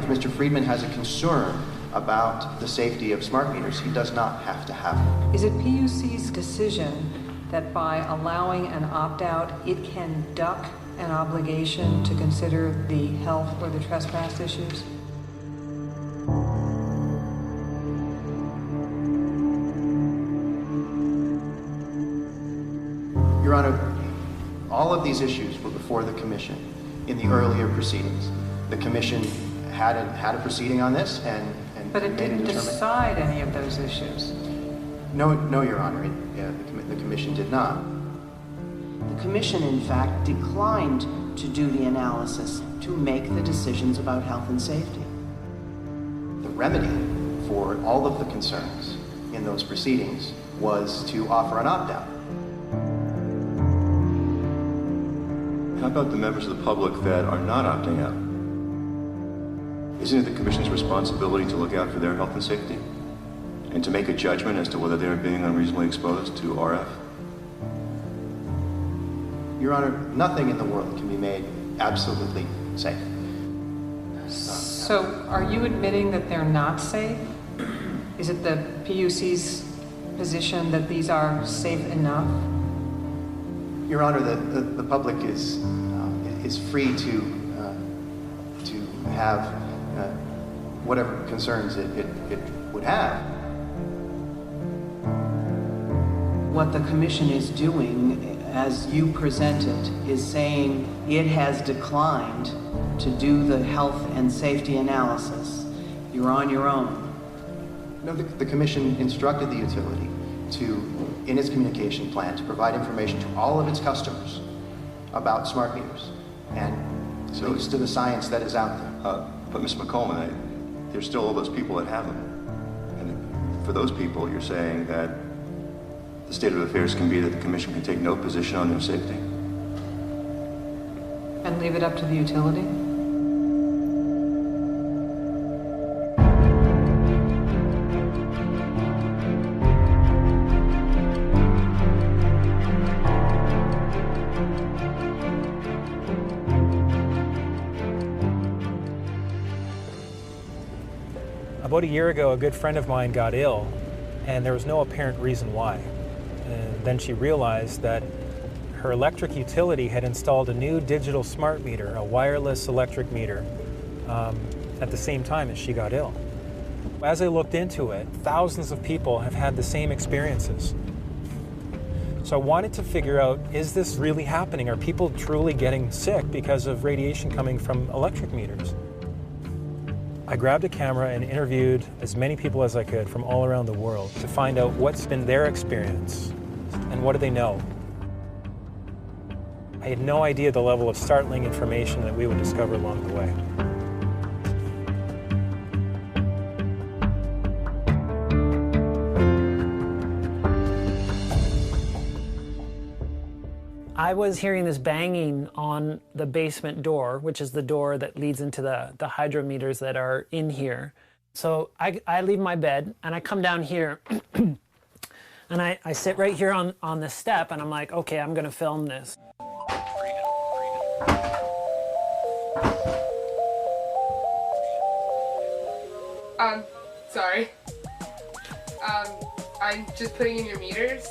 Mr. Friedman has a concern about the safety of smart meters, he does not have to have them. Is it PUC's decision that by allowing an opt-out, it can duck an obligation to consider the health or the trespass issues? Your Honor, all of these issues were before the Commission in the earlier proceedings. The Commission had a proceeding on this and But it didn't decide any of those issues. No, Your Honor, the Commission did not. The Commission, in fact, declined to do the analysis to make the decisions about health and safety. The remedy for all of the concerns in those proceedings was to offer an opt-out. How about the members of the public that are not opting out? Isn't it the Commission's responsibility to look out for their health and safety? And to make a judgment as to whether they're being unreasonably exposed to RF? Your Honor, nothing in the world can be made absolutely safe. So are you admitting that they're not safe? Is it the PUC's position that these are safe enough? Your Honor, the public is free to have whatever concerns it would have. What the Commission is doing, as you present it, is saying it has declined to do the health and safety analysis. You're on your own. No, the Commission instructed the utility in its communication plan, to provide information to all of its customers about smart meters and links to the science that is out there. But Ms. McCollum, there's still all those people that have them. And for those people, you're saying that the state of affairs can be that the Commission can take no position on their safety? And leave it up to the utility? About a year ago, a good friend of mine got ill, and there was no apparent reason why. And then she realized that her electric utility had installed a new digital smart meter, a wireless electric meter, at the same time as she got ill. As I looked into it, thousands of people have had the same experiences. So I wanted to figure out, is this really happening? Are people truly getting sick because of radiation coming from electric meters? I grabbed a camera and interviewed as many people as I could from all around the world to find out what's been their experience and what do they know. I had no idea the level of startling information that we would discover along the way. I was hearing this banging on the basement door, which is the door that leads into the hydrometers that are in here. So I leave my bed and I come down here and I sit right here on the step and I'm like, okay, I'm gonna film this. Sorry. I'm just putting in your meters.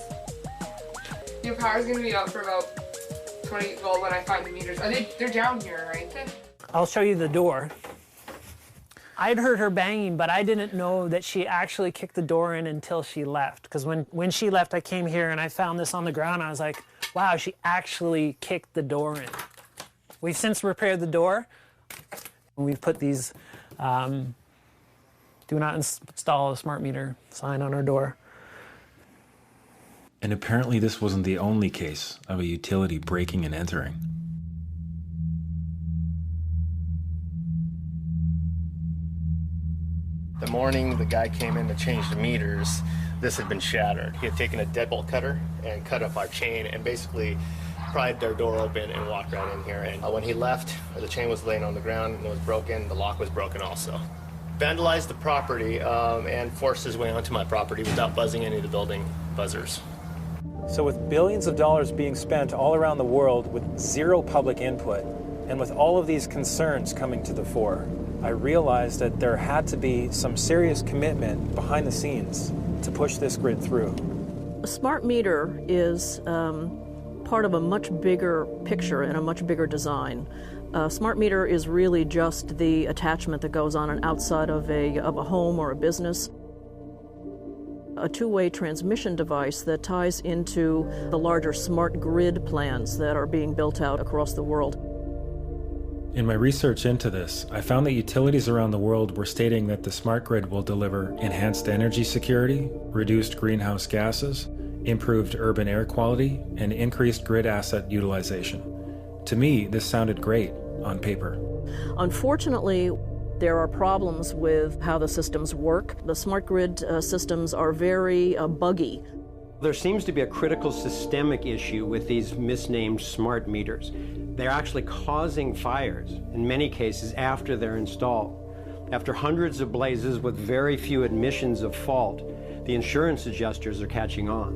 Your power's gonna be out for about 20, well, when I find the meters. They're down here, right? I'll show you the door. I'd heard her banging, but I didn't know that she actually kicked the door in until she left. Because when she left, I came here and I found this on the ground. I was like, wow, she actually kicked the door in. We've since repaired the door. We've put these do not install a smart meter sign on our door. And apparently this wasn't the only case of a utility breaking and entering. The morning the guy came in to change the meters, this had been shattered. He had taken a deadbolt cutter and cut up our chain and basically pried their door open and walked right in here. And when he left, the chain was laying on the ground and it was broken. The lock was broken also. Vandalized the property and forced his way onto my property without buzzing any of the building buzzers. So with billions of dollars being spent all around the world with zero public input, And with all of these concerns coming to the fore, I realized that there had to be some serious commitment behind the scenes to push this grid through. A smart meter is part of a much bigger picture and a much bigger design. A smart meter is really just the attachment that goes on and outside of a home or a business. A two-way transmission device that ties into the larger smart grid plans that are being built out across the world. In my research into this, I found that utilities around the world were stating that the smart grid will deliver enhanced energy security, reduced greenhouse gases, improved urban air quality, and increased grid asset utilization. To me, this sounded great on paper. Unfortunately, there are problems with how the systems work. The smart grid systems are very buggy. There seems to be a critical systemic issue with these misnamed smart meters. They're actually causing fires, in many cases, after they're installed. After hundreds of blazes with very few admissions of fault, the insurance adjusters are catching on.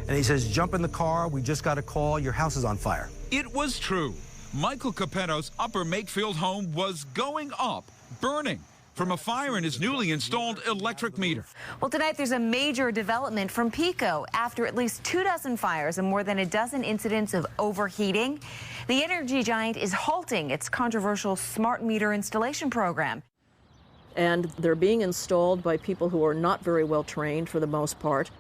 And he says, jump in the car, we just got a call, your house is on fire. It was true. Michael Capetto's Upper Makefield home was going up, burning from a fire in his newly installed electric meter. Well, tonight there's a major development from PECO. After at least 24 fires and more than a dozen incidents of overheating, the energy giant is halting its controversial smart meter installation program. And they're being installed by people who are not very well trained for the most part.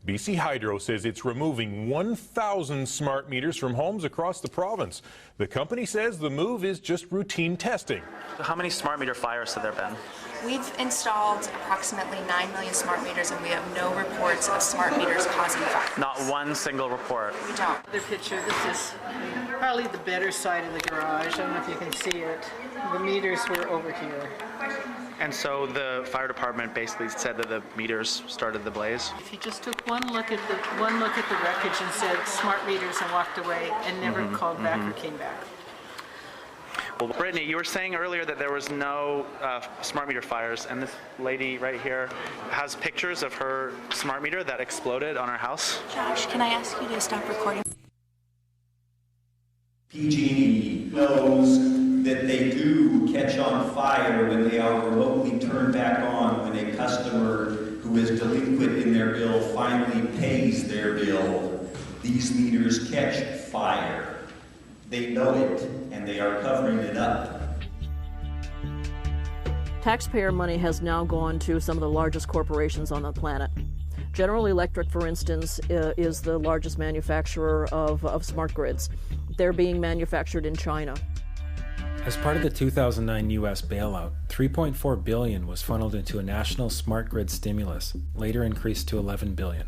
BC Hydro says it's removing 1,000 smart meters from homes across the province. The company says the move is just routine testing. So how many smart meter fires have there been? We've installed approximately 9 million smart meters, and we have no reports of smart meters causing fire. Not one single report? We don't. Another picture, this is probably the better side of the garage. I don't know if you can see it. The meters were over here. And so the fire department basically said that the meters started the blaze? If you just took one look at the wreckage and said smart meters and walked away and never called back or came back. Well, Brittany, you were saying earlier that there was no smart meter fires, and this lady right here has pictures of her smart meter that exploded on her house. Josh, can I ask you to stop recording? PG&E knows that they do catch on fire when they are remotely turned back on when a customer who is delinquent in their bill finally pays their bill. These meters catch fire. They know it, and they are covering it up. Taxpayer money has now gone to some of the largest corporations on the planet. General Electric, for instance, is the largest manufacturer of smart grids. They're being manufactured in China. As part of the 2009 U.S. bailout, $3.4 billion was funneled into a national smart grid stimulus, later increased to $11 billion.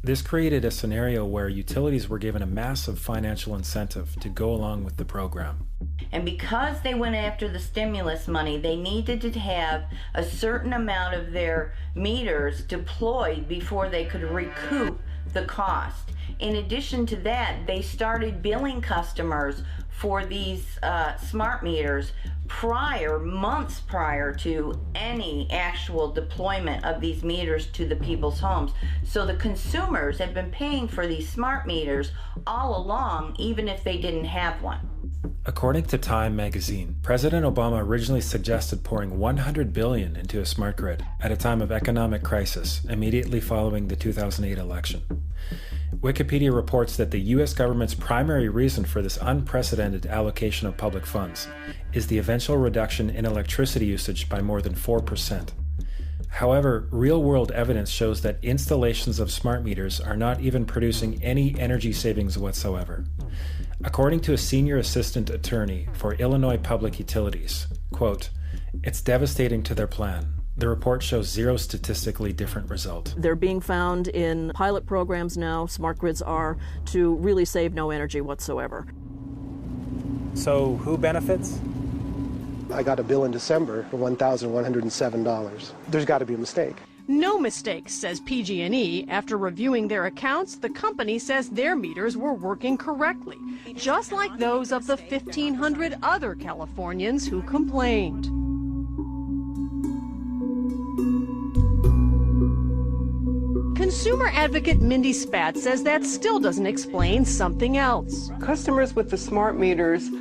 This created a scenario where utilities were given a massive financial incentive to go along with the program. And because they went after the stimulus money, they needed to have a certain amount of their meters deployed before they could recoup the cost. In addition to that, they started billing customers for these smart meters months prior to any actual deployment of these meters to the people's homes. So the consumers have been paying for these smart meters all along, even if they didn't have one. According to Time magazine, President Obama originally suggested pouring $100 billion into a smart grid at a time of economic crisis immediately following the 2008 election. Wikipedia reports that the U.S. government's primary reason for this unprecedented allocation of public funds is the eventual reduction in electricity usage by more than 4%. However, real-world evidence shows that installations of smart meters are not even producing any energy savings whatsoever. According to a senior assistant attorney for Illinois Public Utilities, quote, "It's devastating to their plan. The report shows zero statistically different result." They're being found in pilot programs now, smart grids are, to really save no energy whatsoever. So who benefits? I got a bill in December for $1,107. There's got to be a mistake. No mistake, says PG&E. After reviewing their accounts, the company says their meters were working correctly, just like those of the 1,500 other Californians who complained. consumer advocate Mindy Spatz says that still doesn't explain something else. Customers with the smart meters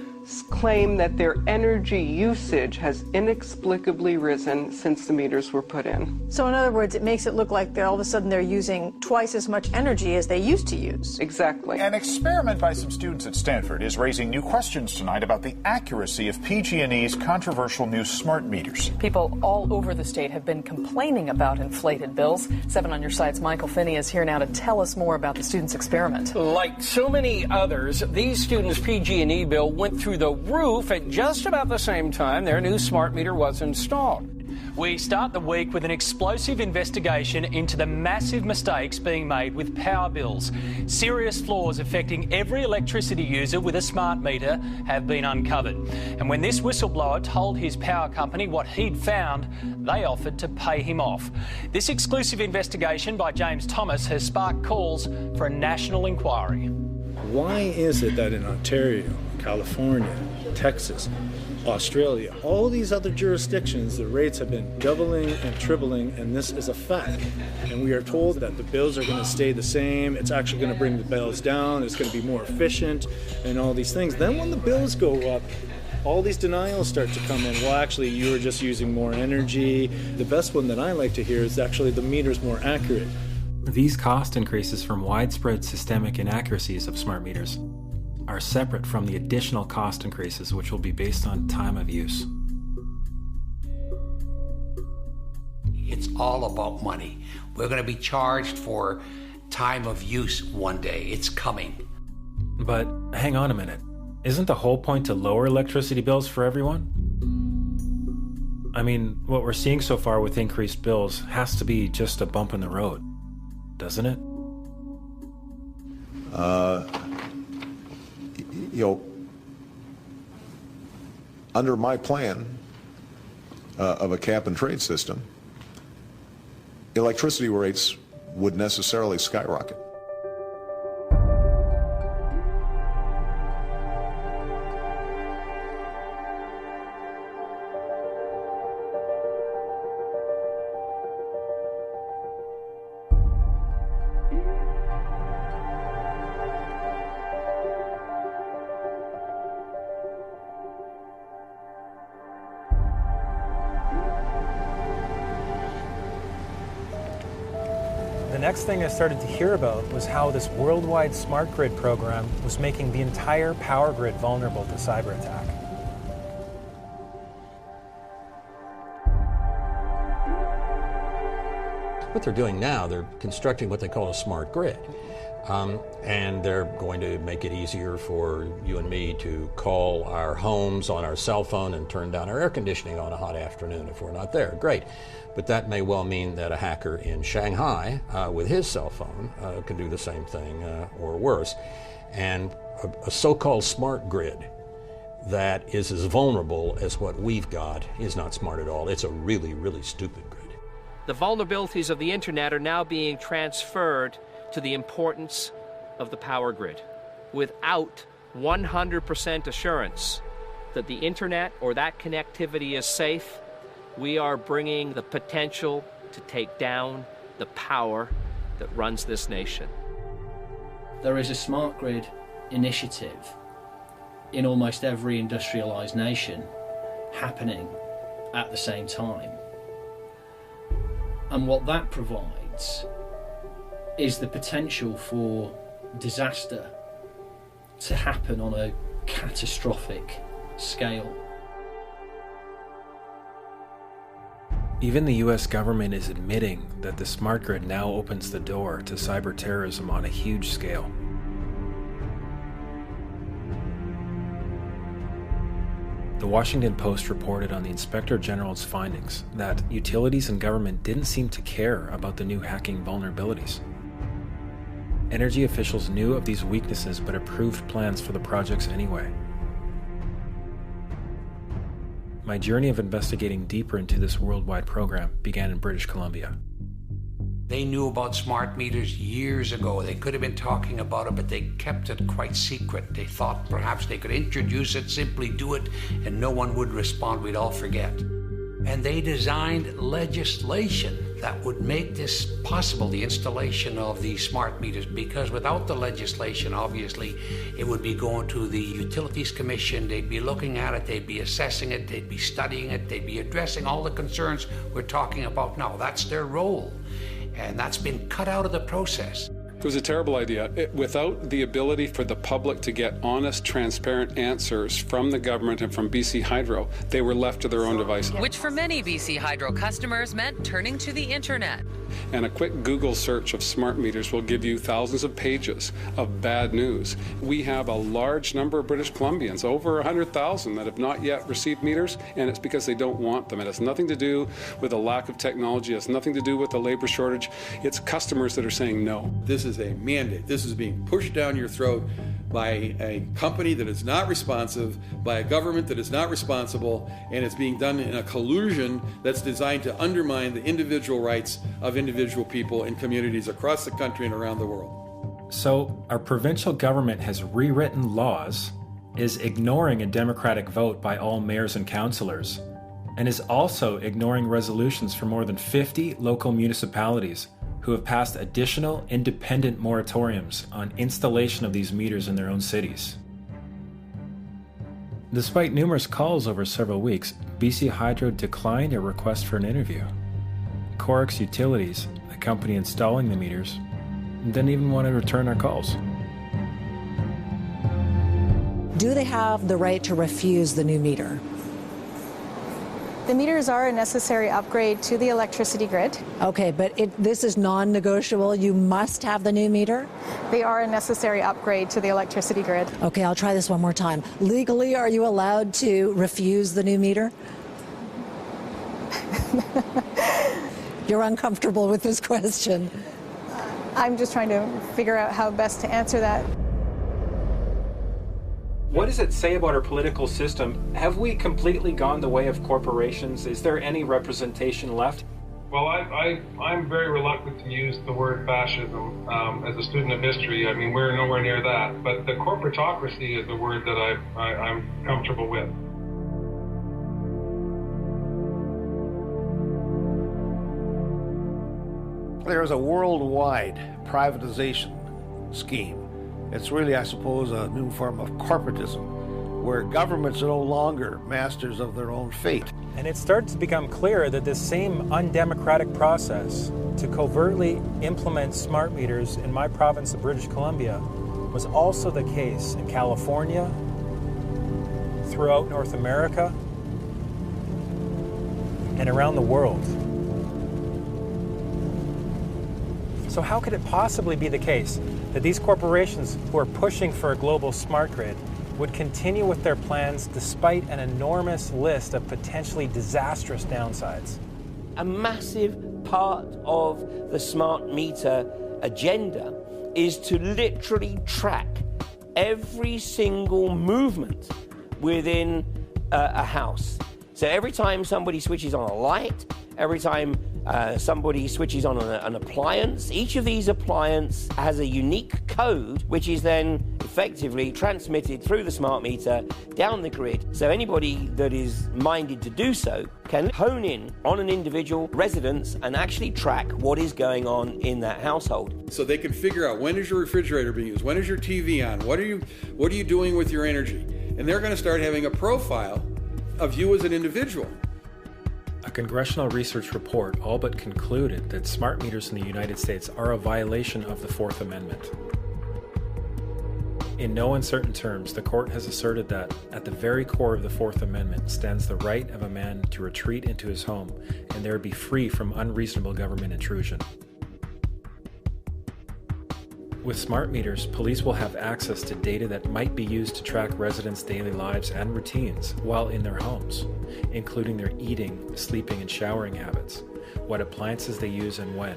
claim that their energy usage has inexplicably risen since the meters were put in. So in other words, it makes it look like all of a sudden they're using twice as much energy as they used to use. Exactly. An experiment by some students at Stanford is raising new questions tonight about the accuracy of PG&E's controversial new smart meters. People all over the state have been complaining about inflated bills. 7 on Your Side's Michael Finney is here now to tell us more about the students' experiment. Like so many others, these students' PG&E bill went through the roof at just about the same time their new smart meter was installed. We start the week with an explosive investigation into the massive mistakes being made with power bills. Serious flaws affecting every electricity user with a smart meter have been uncovered. And when this whistleblower told his power company what he'd found, they offered to pay him off. This exclusive investigation by James Thomas has sparked calls for a national inquiry. Why is it that in Ontario, California, Texas, Australia, all these other jurisdictions, the rates have been doubling and tripling, and this is a fact. And we are told that the bills are going to stay the same, it's actually going to bring the bills down, it's going to be more efficient, and all these things. Then when the bills go up, all these denials start to come in. Well, actually, you were just using more energy. The best one that I like to hear is actually the meter's more accurate. These cost increases from widespread systemic inaccuracies of smart meters are separate from the additional cost increases, which will be based on time of use. It's all about money. We're going to be charged for time of use one day. It's coming. But hang on a minute. Isn't the whole point to lower electricity bills for everyone? I mean, what we're seeing so far with increased bills has to be just a bump in the road, doesn't it? Under my plan of a cap and trade system, electricity rates would necessarily skyrocket. The next thing I started to hear about was how this worldwide smart grid program was making the entire power grid vulnerable to cyber attack. What they're doing now, they're constructing what they call a smart grid. And they're going to make it easier for you and me to call our homes on our cell phone and turn down our air conditioning on a hot afternoon if we're not there. Great. But that may well mean that a hacker in Shanghai with his cell phone can do the same thing or worse. And a so-called smart grid that is as vulnerable as what we've got is not smart at all. It's a really, really stupid grid. The vulnerabilities of the internet are now being transferred to the importance of the power grid. Without 100% assurance that the internet or that connectivity is safe, we are bringing the potential to take down the power that runs this nation. There is a smart grid initiative in almost every industrialized nation happening at the same time. And what that provides is the potential for disaster to happen on a catastrophic scale. Even the US government is admitting that the smart grid now opens the door to cyber terrorism on a huge scale. The Washington Post reported on the Inspector General's findings that utilities and government didn't seem to care about the new hacking vulnerabilities. Energy officials knew of these weaknesses but approved plans for the projects anyway. My journey of investigating deeper into this worldwide program began in British Columbia. They knew about smart meters years ago. They could have been talking about it, but they kept it quite secret. They thought perhaps they could introduce it, simply do it, and no one would respond. We'd all forget. And they designed legislation that would make this possible, the installation of these smart meters, because without the legislation, obviously, it would be going to the Utilities Commission, they'd be looking at it, they'd be assessing it, they'd be studying it, they'd be addressing all the concerns we're talking about now. That's their role, and that's been cut out of the process. It was a terrible idea. Without the ability for the public to get honest, transparent answers from the government and from BC Hydro, they were left to their own devices. Which for many BC Hydro customers meant turning to the internet. And a quick Google search of smart meters will give you thousands of pages of bad news. We have a large number of British Columbians, over 100,000, that have not yet received meters, and it's because they don't want them. It has nothing to do with a lack of technology. It has nothing to do with the labor shortage. It's customers that are saying no. This is a mandate. This is being pushed down your throat by a company that is not responsive, by a government that is not responsible, and it's being done in a collusion that's designed to undermine the individual rights of individual people and communities across the country and around the world. So our provincial government has rewritten laws, is ignoring a democratic vote by all mayors and councillors, and is also ignoring resolutions from more than 50 local municipalities who have passed additional independent moratoriums on installation of these meters in their own cities. Despite numerous calls over several weeks, BC Hydro declined a request for an interview. Corix Utilities, the company installing the meters, didn't even want to return our calls. Do they have the right to refuse the new meter? The meters are a necessary upgrade to the electricity grid. Okay, but this is non-negotiable. You must have the new meter? They are a necessary upgrade to the electricity grid. Okay, I'll try this one more time. Legally, are you allowed to refuse the new meter? You're uncomfortable with this question. I'm just trying to figure out how best to answer that. What does it say about our political system? Have we completely gone the way of corporations? Is there any representation left? Well, I'm very reluctant to use the word fascism as a student of history. I mean, we're nowhere near that. But the corporatocracy is a word that I'm comfortable with. There is a worldwide privatization scheme. It's really, I suppose, a new form of corporatism, where governments are no longer masters of their own fate. And it starts to become clear that this same undemocratic process to covertly implement smart meters in my province of British Columbia was also the case in California, throughout North America, and around the world. So how could it possibly be the case that these corporations who are pushing for a global smart grid would continue with their plans despite an enormous list of potentially disastrous downsides? A massive part of the smart meter agenda is to literally track every single movement within a house. So every time somebody switches on a light, every time somebody switches on an appliance, each of these appliances has a unique code which is then effectively transmitted through the smart meter down the grid. So anybody that is minded to do so can hone in on an individual residence and actually track what is going on in that household. So they can figure out, when is your refrigerator being used? When is your TV on? What are you doing with your energy? And they're going to start having a profile of you as an individual. A congressional research report all but concluded that smart meters in the United States are a violation of the Fourth Amendment. In no uncertain terms, the court has asserted that at the very core of the Fourth Amendment stands the right of a man to retreat into his home and there be free from unreasonable government intrusion. With smart meters, police will have access to data that might be used to track residents' daily lives and routines while in their homes, including their eating, sleeping, and showering habits, what appliances they use and when,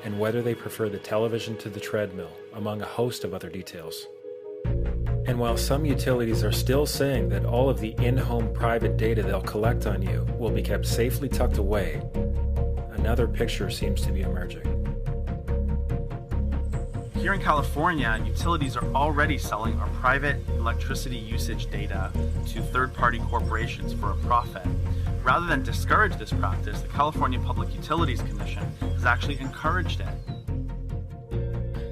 and whether they prefer the television to the treadmill, among a host of other details. And while some utilities are still saying that all of the in-home private data they'll collect on you will be kept safely tucked away, another picture seems to be emerging. here in California, utilities are already selling our private electricity usage data to third-party corporations for a profit. Rather than discourage this practice, the California Public Utilities Commission has actually encouraged it.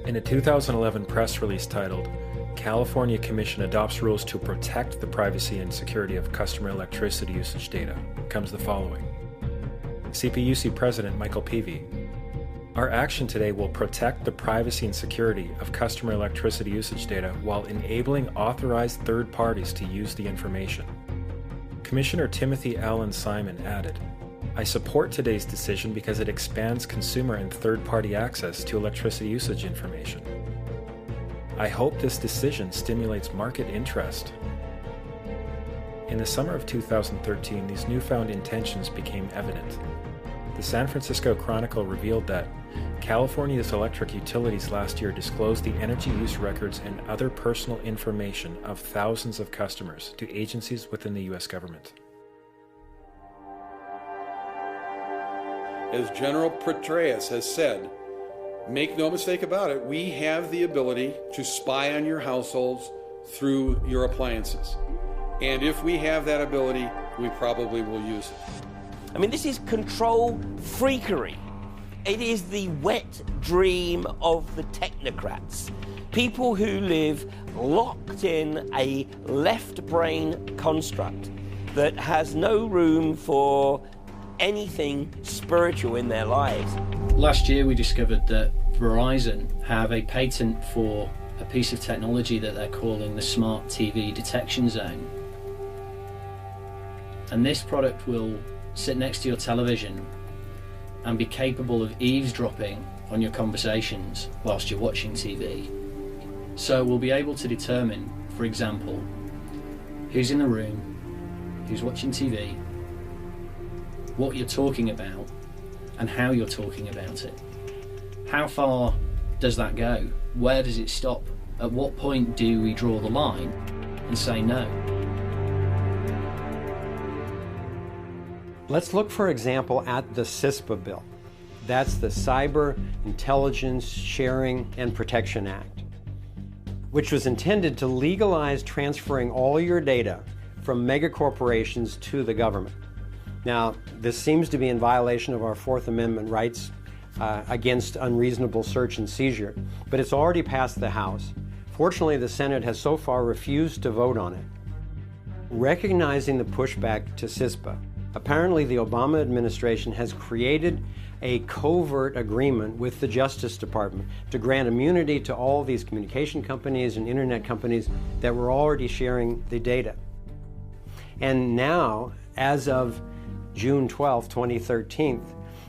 In a 2011 press release titled, "California Commission Adopts Rules to Protect the Privacy and Security of Customer Electricity Usage Data," comes the following. CPUC President Michael Peavy: "Our action today will protect the privacy and security of customer electricity usage data while enabling authorized third parties to use the information." Commissioner Timothy Allen Simon added, "I support today's decision because it expands consumer and third-party access to electricity usage information. I hope this decision stimulates market interest." In the summer of 2013, these newfound intentions became evident. The San Francisco Chronicle revealed that California's electric utilities last year disclosed the energy use records and other personal information of thousands of customers to agencies within the U.S. government. As General Petraeus has said, make no mistake about it, we have the ability to spy on your households through your appliances. And if we have that ability, we probably will use it. I mean, this is control freakery. It is the wet dream of the technocrats. People who live locked in a left brain construct that has no room for anything spiritual in their lives. Last year we discovered that Verizon have a patent for a piece of technology that they're calling the Smart TV Detection Zone. And this product will sit next to your television and be capable of eavesdropping on your conversations whilst you're watching TV. So we'll be able to determine, for example, who's in the room, who's watching TV, what you're talking about, and how you're talking about it. How far does that go? Where does it stop? At what point do we draw the line and say no? Let's look, for example, at the CISPA bill. That's the Cyber Intelligence Sharing and Protection Act, which was intended to legalize transferring all your data from megacorporations to the government. Now, this seems to be in violation of our Fourth Amendment rights against unreasonable search and seizure, but it's already passed the House. Fortunately, the Senate has so far refused to vote on it. Recognizing the pushback to CISPA, apparently the Obama administration has created a covert agreement with the Justice Department to grant immunity to all these communication companies and internet companies that were already sharing the data. And now, as of June 12, 2013,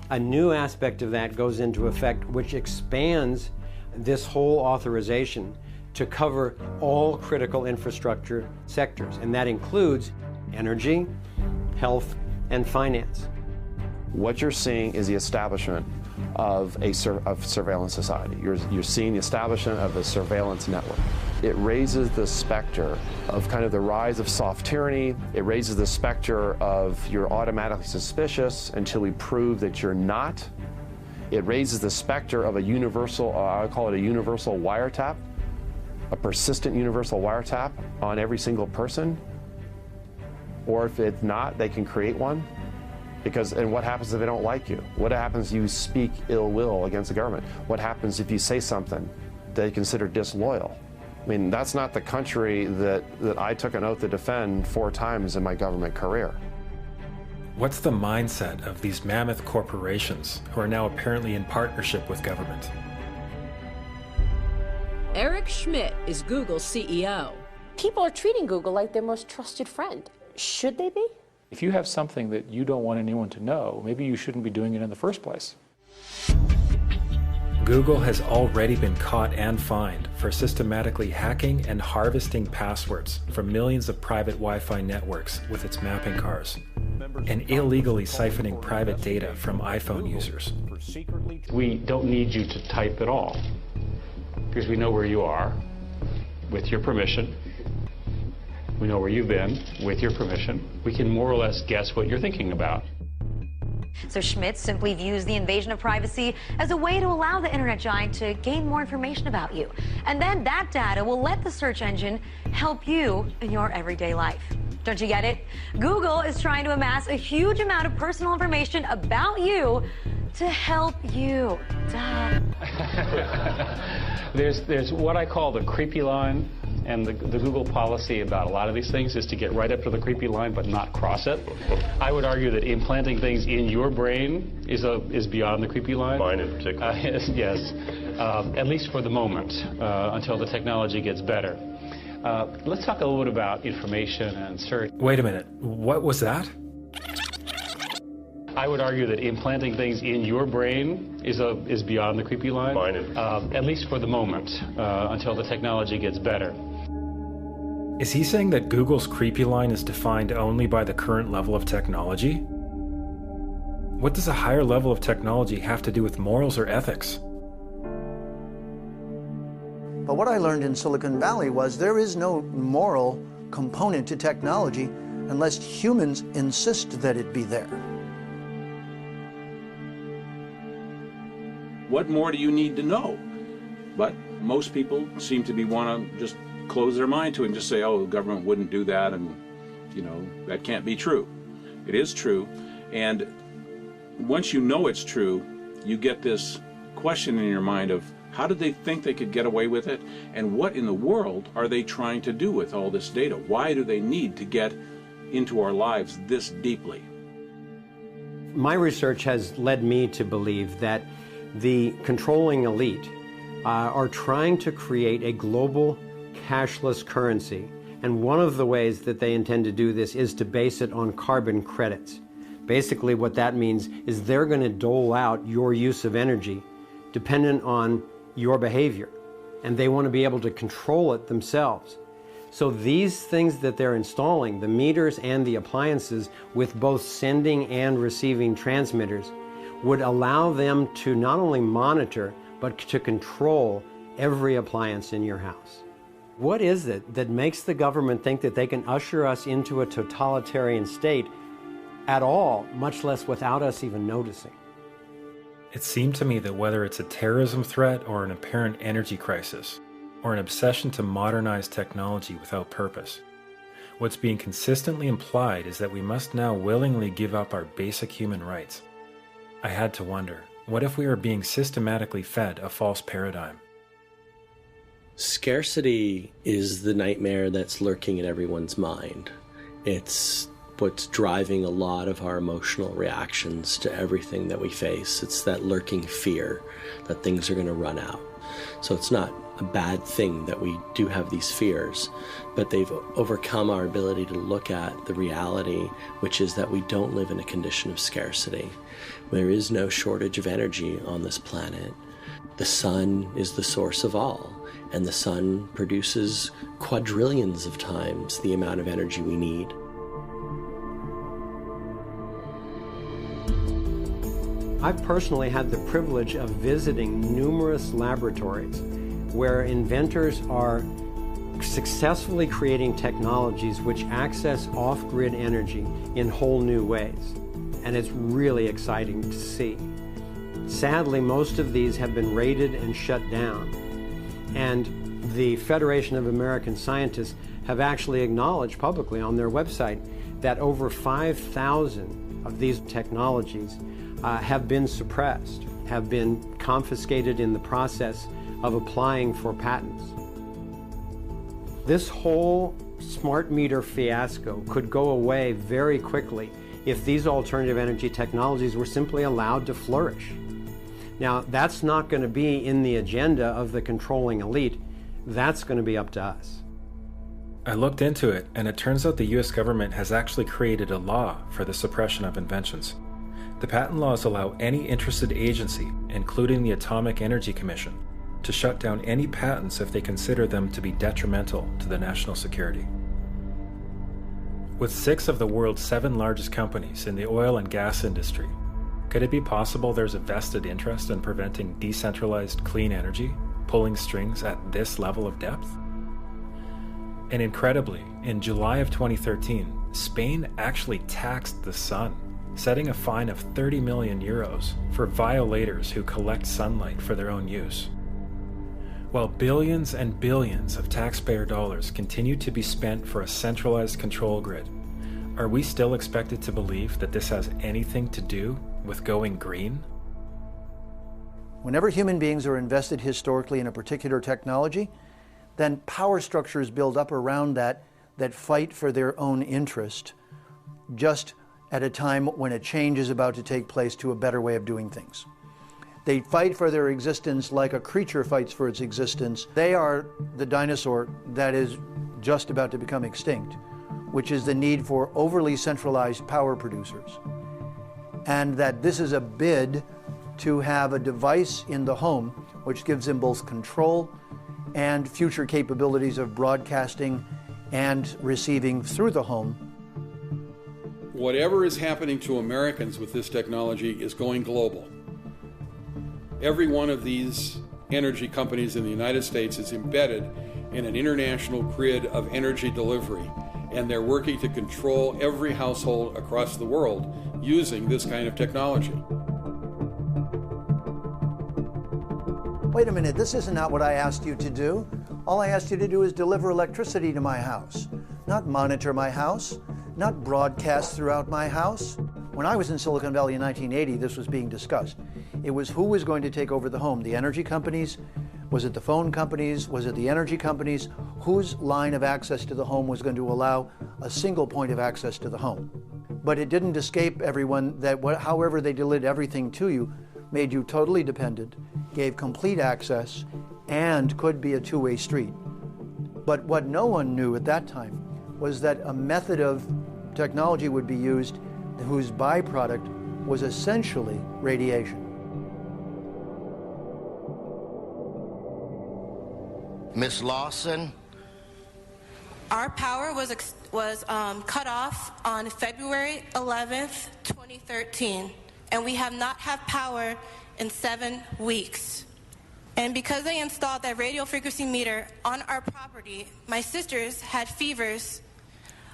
a new aspect of that goes into effect, which expands this whole authorization to cover all critical infrastructure sectors, and that includes energy, health, and finance. What you're seeing is the establishment of a surveillance society. You're seeing the establishment of a surveillance network. It raises the specter of kind of the rise of soft tyranny. It raises the specter of you're automatically suspicious until we prove that you're not. It raises the specter of a universal, I call it a universal wiretap, a persistent universal wiretap on every single person. Or if it's not, they can create one. And what happens if they don't like you? What happens if you speak ill will against the government? What happens if you say something they consider disloyal? I mean, that's not the country that I took an oath to defend 4 times in my government career. What's the mindset of these mammoth corporations who are now apparently in partnership with government? Eric Schmidt is Google's CEO. People are treating Google like their most trusted friend. Should they be? If you have something that you don't want anyone to know, maybe you shouldn't be doing it in the first place. Google has already been caught and fined for systematically hacking and harvesting passwords from millions of private Wi-Fi networks with its mapping cars, and illegally siphoning private data from iPhone users. We don't need you to type at all, because we know where you are, with your permission. We know where you've been, with your permission. We can more or less guess what you're thinking about. So Schmidt simply views the invasion of privacy as a way to allow the internet giant to gain more information about you. And then that data will let the search engine help you in your everyday life. Don't you get it? Google is trying to amass a huge amount of personal information about you to help you. Duh. There's what I call the creepy line, and the Google policy about a lot of these things is to get right up to the creepy line but not cross it. I would argue that implanting things in your brain is beyond the creepy line. Mine in particular. Yes, at least for the moment, until the technology gets better. Let's talk a little bit about information and search. Wait a minute, what was that? I would argue that implanting things in your brain is beyond the creepy line. Mine at least for the moment, until the technology gets better. Is he saying that Google's creepy line is defined only by the current level of technology? What does a higher level of technology have to do with morals or ethics? But what I learned in Silicon Valley was there is no moral component to technology unless humans insist that it be there. What more do you need to know? But most people seem to want to just close their mind to it and just say, oh, the government wouldn't do that, and, you know, that can't be true. It is true, and once you know it's true, you get this question in your mind of, how did they think they could get away with it? And what in the world are they trying to do with all this data? Why do they need to get into our lives this deeply? My research has led me to believe that the controlling elite are trying to create a global cashless currency. And one of the ways that they intend to do this is to base it on carbon credits. Basically what that means is they're going to dole out your use of energy dependent on your behavior. And they want to be able to control it themselves. So these things that they're installing, the meters and the appliances with both sending and receiving transmitters, would allow them to not only monitor, but to control every appliance in your house. What is it that makes the government think that they can usher us into a totalitarian state at all, much less without us even noticing? It seemed to me that whether it's a terrorism threat or an apparent energy crisis, or an obsession to modernize technology without purpose, what's being consistently implied is that we must now willingly give up our basic human rights. I had to wonder, what if we are being systematically fed a false paradigm? Scarcity is the nightmare that's lurking in everyone's mind. It's what's driving a lot of our emotional reactions to everything that we face. It's that lurking fear that things are going to run out. So it's not a bad thing that we do have these fears, but they've overcome our ability to look at the reality, which is that we don't live in a condition of scarcity. There is no shortage of energy on this planet. The sun is the source of all, and the sun produces quadrillions of times the amount of energy we need. I've personally had the privilege of visiting numerous laboratories where inventors are successfully creating technologies which access off-grid energy in whole new ways. And it's really exciting to see. Sadly, most of these have been raided and shut down. And the Federation of American Scientists have actually acknowledged publicly on their website that over 5,000 of these technologies have been suppressed, have been confiscated in the process of applying for patents. This whole smart meter fiasco could go away very quickly if these alternative energy technologies were simply allowed to flourish. Now, that's not going to be in the agenda of the controlling elite. That's going to be up to us. I looked into it, and it turns out the US government has actually created a law for the suppression of inventions. The patent laws allow any interested agency, including the Atomic Energy Commission, to shut down any patents if they consider them to be detrimental to the national security. With 6 of the world's 7 largest companies in the oil and gas industry, could it be possible there's a vested interest in preventing decentralized clean energy, pulling strings at this level of depth? And incredibly, in July of 2013, Spain actually taxed the sun, setting a fine of 30 million euros for violators who collect sunlight for their own use. While billions and billions of taxpayer dollars continue to be spent for a centralized control grid, are we still expected to believe that this has anything to do with going green? Whenever human beings are invested historically in a particular technology, then power structures build up around that fight for their own interest, just at a time when a change is about to take place to a better way of doing things. They fight for their existence like a creature fights for its existence. They are the dinosaur that is just about to become extinct, which is the need for overly centralized power producers. And that this is a bid to have a device in the home which gives them both control and future capabilities of broadcasting and receiving through the home. Whatever is happening to Americans with this technology is going global. Every one of these energy companies in the United States is embedded in an international grid of energy delivery, and they're working to control every household across the world using this kind of technology. Wait a minute, this isn't not what I asked you to do. All I asked you to do is deliver electricity to my house, not monitor my house, not broadcast throughout my house. When I was in Silicon Valley in 1980, this was being discussed. It was who was going to take over the home, the energy companies? Was it the phone companies? Was it the energy companies? Whose line of access to the home was going to allow a single point of access to the home? But it didn't escape everyone that however they delivered everything to you, made you totally dependent, gave complete access, and could be a two-way street. But what no one knew at that time was that a method of technology would be used whose byproduct was essentially radiation. Ms. Lawson? Our power was cut off on February 11th, 2013, and we have not had power in 7 weeks. And because they installed that radio frequency meter on our property, my sisters had fevers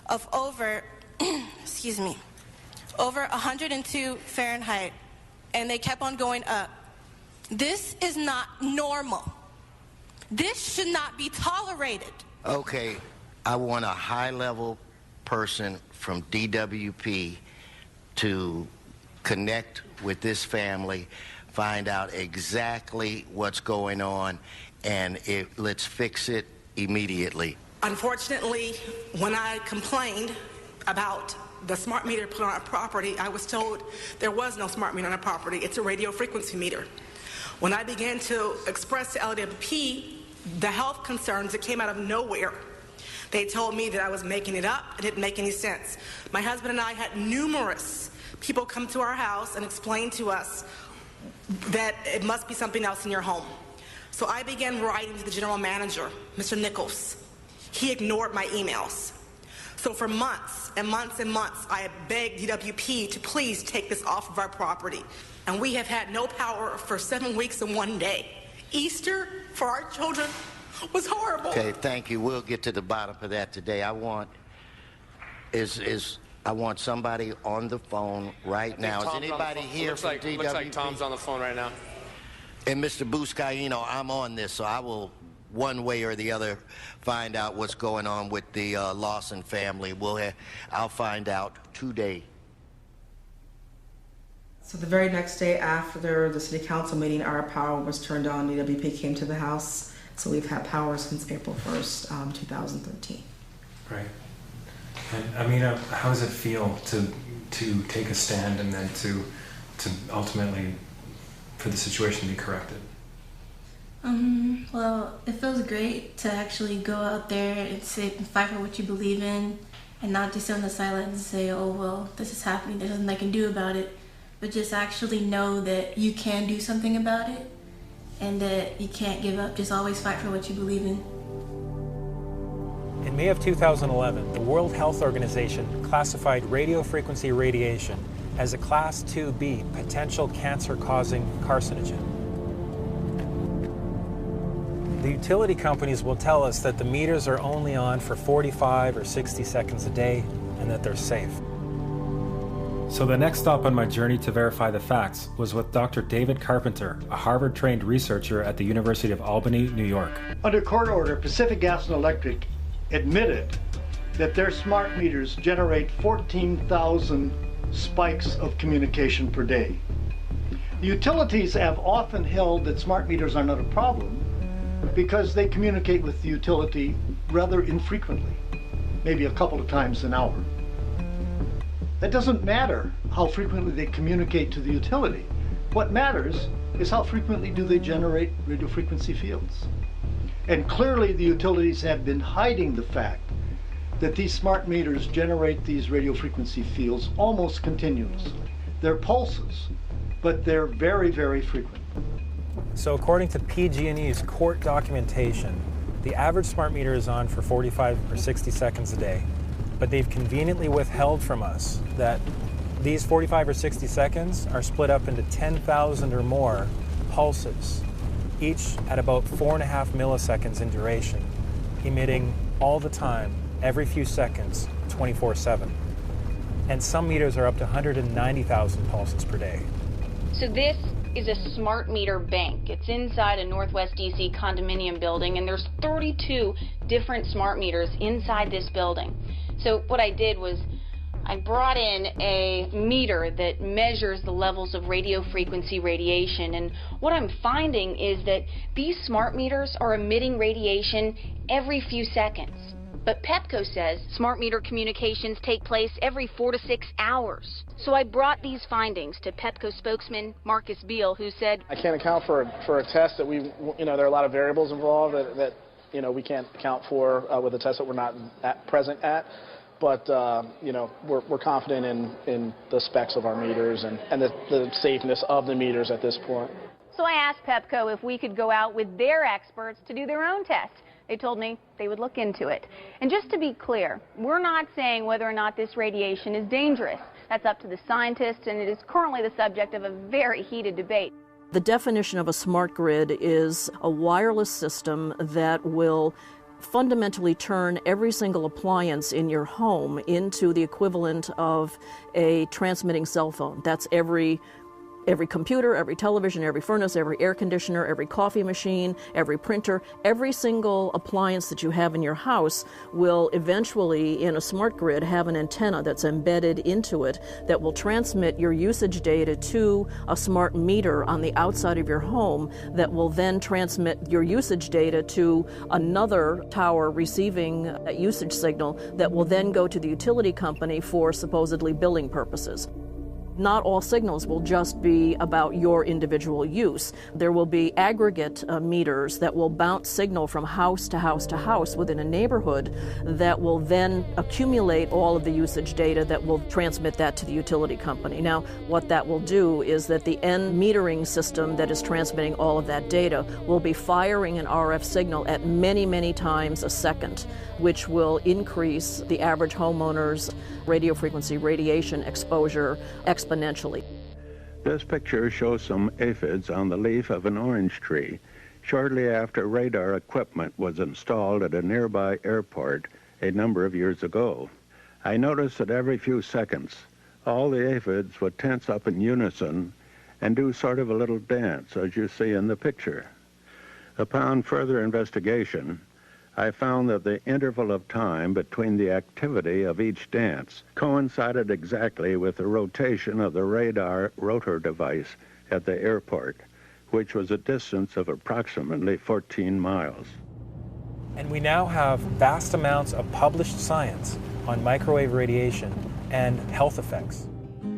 of over, over 102 Fahrenheit, and they kept on going up. This is not normal. This should not be tolerated. Okay, I want a high-level person from DWP to connect with this family, find out exactly what's going on, and let's fix it immediately. Unfortunately, when I complained about the smart meter put on our property, I was told there was no smart meter on our property. It's a radio frequency meter. When I began to express to LWP the health concerns that came out of nowhere, they told me that I was making it up. It didn't make any sense. My husband and I had numerous people come to our house and explain to us that it must be something else in your home. So I began writing to the general manager, Mr. Nichols. He ignored my emails. So for months and months and months, I begged DWP to please take this off of our property. And we have had no power for 7 weeks and 1 day. Easter for our children was horrible. Okay, thank you. We'll get to the bottom of that today. I want somebody on the phone right now. Is anybody here from DWP? Looks like Tom's on the phone right now. And Mr. Buscaino, I'm on this, so I will, one way or the other, find out what's going on with the Lawson family. I'll find out today. So the very next day after the city council meeting, our power was turned on. DWP came to the house. So we've had power since April 1st, 2013. Right. And Amina, how does it feel to take a stand and then to ultimately for the situation to be corrected? Well, it feels great to actually go out there and fight for what you believe in, and not just sit on the sidelines and say, oh, well, this is happening, there's nothing I can do about it, but just actually know that you can do something about it and that you can't give up. Just always fight for what you believe in. In May of 2011, the World Health Organization classified radio frequency radiation as a Class 2B potential cancer-causing carcinogen. The utility companies will tell us that the meters are only on for 45 or 60 seconds a day and that they're safe. So the next stop on my journey to verify the facts was with Dr. David Carpenter, a Harvard-trained researcher at the University of Albany, New York. Under court order, Pacific Gas and Electric admitted that their smart meters generate 14,000 spikes of communication per day. The utilities have often held that smart meters are not a problem because they communicate with the utility rather infrequently, maybe a couple of times an hour. That doesn't matter how frequently they communicate to the utility. What matters is how frequently do they generate radio frequency fields. And clearly the utilities have been hiding the fact that these smart meters generate these radio frequency fields almost continuously. They're pulses, but they're very, very frequent. So according to PG&E's court documentation, the average smart meter is on for 45 or 60 seconds a day, but they've conveniently withheld from us that these 45 or 60 seconds are split up into 10,000 or more pulses, each at about 4.5 milliseconds in duration, emitting all the time, every few seconds, 24/7. And some meters are up to 190,000 pulses per day. So this is a smart meter bank. It's inside a Northwest DC condominium building, and there's 32 different smart meters inside this building. So what I did was I brought in a meter that measures the levels of radio frequency radiation, and what I'm finding is that these smart meters are emitting radiation every few seconds. But Pepco says smart meter communications take place every 4 to 6 hours. So I brought these findings to Pepco spokesman Marcus Beal, who said, I can't account for a test that there are a lot of variables involved that we can't account for with a test that we're not present at. But, we're confident in the specs of our meters and the safeness of the meters at this point. So I asked Pepco if we could go out with their experts to do their own test. They told me they would look into it. And just to be clear, we're not saying whether or not this radiation is dangerous. That's up to the scientists, and it is currently the subject of a very heated debate. The definition of a smart grid is a wireless system that will fundamentally turn every single appliance in your home into the equivalent of a transmitting cell phone. That's every computer, every television, every furnace, every air conditioner, every coffee machine, every printer, every single appliance that you have in your house will eventually, in a smart grid, have an antenna that's embedded into it that will transmit your usage data to a smart meter on the outside of your home that will then transmit your usage data to another tower receiving a usage signal that will then go to the utility company for supposedly billing purposes. Not all signals will just be about your individual use. There will be aggregate meters that will bounce signal from house to house to house within a neighborhood that will then accumulate all of the usage data that will transmit that to the utility company. Now, what that will do is that the end metering system that is transmitting all of that data will be firing an RF signal at many, many times a second, which will increase the average homeowner's radio frequency radiation exposure exponentially. This picture shows some aphids on the leaf of an orange tree shortly after radar equipment was installed at a nearby airport a number of years ago. I noticed that every few seconds all the aphids would tense up in unison and do sort of a little dance, as you see in the picture. Upon further investigation, I found that the interval of time between the activity of each dance coincided exactly with the rotation of the radar rotor device at the airport, which was a distance of approximately 14 miles. And we now have vast amounts of published science on microwave radiation and health effects.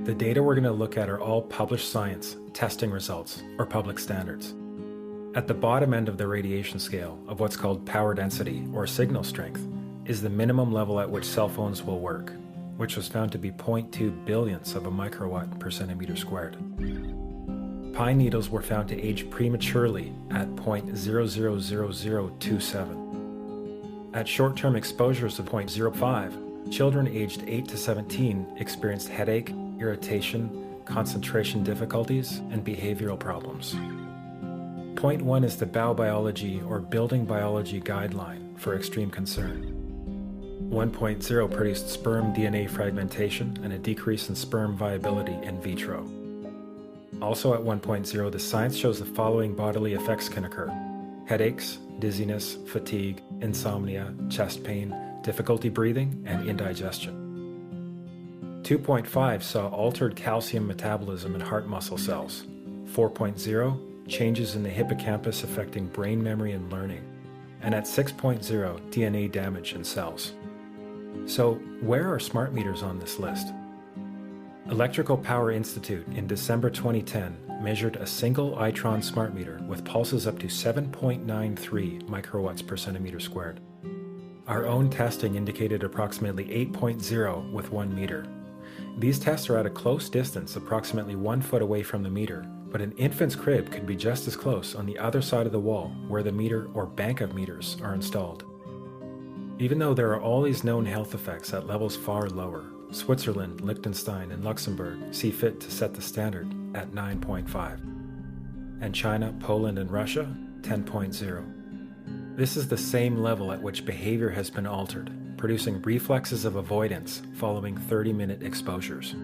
The data we're going to look at are all published science, testing results, or public standards. At the bottom end of the radiation scale of what's called power density or signal strength is the minimum level at which cell phones will work, which was found to be 0.2 billionths of a microwatt per centimeter squared. Pine needles were found to age prematurely at 0.000027. At short-term exposures of 0.05, children aged 8 to 17 experienced headache, irritation, concentration difficulties, and behavioral problems. 0.1 is the Baubiology or Building Biology Guideline for extreme concern. 1.0 produced sperm DNA fragmentation and a decrease in sperm viability in vitro. Also at 1.0, the science shows the following bodily effects can occur: headaches, dizziness, fatigue, insomnia, chest pain, difficulty breathing, and indigestion. 2.5 saw altered calcium metabolism in heart muscle cells. 4.0, changes in the hippocampus affecting brain memory and learning. And at 6.0, DNA damage in cells. So, where are smart meters on this list? Electrical Power Institute in December 2010 measured a single Itron smart meter with pulses up to 7.93 microwatts per centimeter squared. Our own testing indicated approximately 8.0 with 1 meter. These tests are at a close distance, approximately 1 foot away from the meter, but an infant's crib could be just as close on the other side of the wall where the meter or bank of meters are installed. Even though there are all these known health effects at levels far lower, Switzerland, Liechtenstein, and Luxembourg see fit to set the standard at 9.5. And China, Poland, and Russia, 10.0. This is the same level at which behavior has been altered, producing reflexes of avoidance following 30-minute exposures.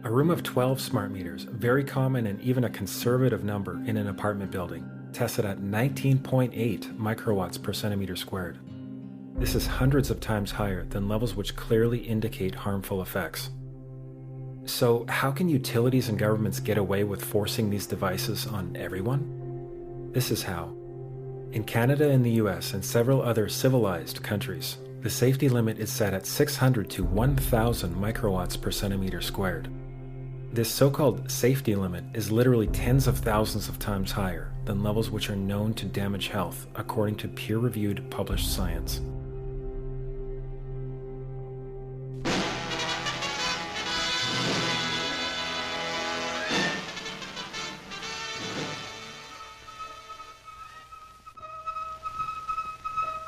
A room of 12 smart meters, very common and even a conservative number in an apartment building, tested at 19.8 microwatts per centimeter squared. This is hundreds of times higher than levels which clearly indicate harmful effects. So, how can utilities and governments get away with forcing these devices on everyone? This is how. In Canada and the US and several other civilized countries, the safety limit is set at 600 to 1,000 microwatts per centimeter squared. This so-called safety limit is literally tens of thousands of times higher than levels which are known to damage health, according to peer-reviewed published science.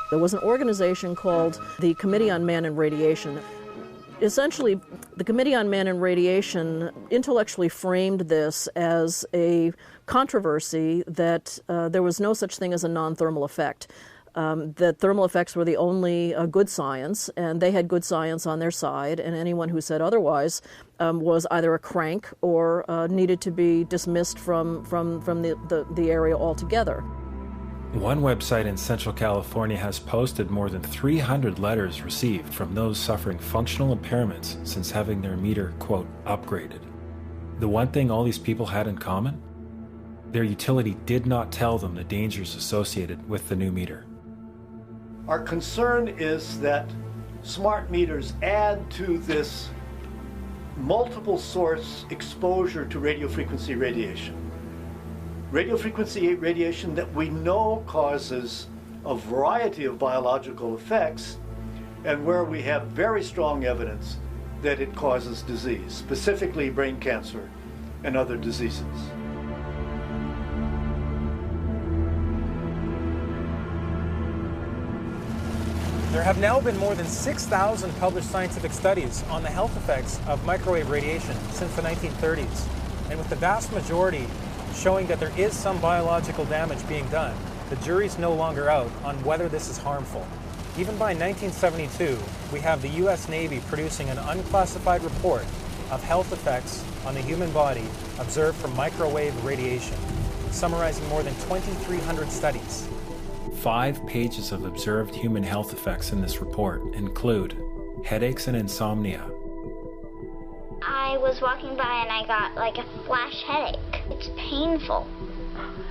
There was an organization called the Committee on Man and Radiation. Essentially, the Committee on Man and Radiation intellectually framed this as a controversy that there was no such thing as a non-thermal effect, that thermal effects were the only good science, and they had good science on their side, and anyone who said otherwise was either a crank or needed to be dismissed from the area altogether. One website in Central California has posted more than 300 letters received from those suffering functional impairments since having their meter, quote, upgraded. The one thing all these people had in common? Their utility did not tell them the dangers associated with the new meter. Our concern is that smart meters add to this multiple source exposure to radiofrequency radiation. Radiofrequency radiation that we know causes a variety of biological effects, and where we have very strong evidence that it causes disease, specifically brain cancer and other diseases. There have now been more than 6,000 published scientific studies on the health effects of microwave radiation since the 1930s, and with the vast majority showing that there is some biological damage being done, the jury's no longer out on whether this is harmful. Even by 1972, we have the U.S. Navy producing an unclassified report of health effects on the human body observed from microwave radiation, summarizing more than 2,300 studies. 5 pages of observed human health effects in this report include headaches and insomnia. I was walking by and I got like a flash headache. It's painful.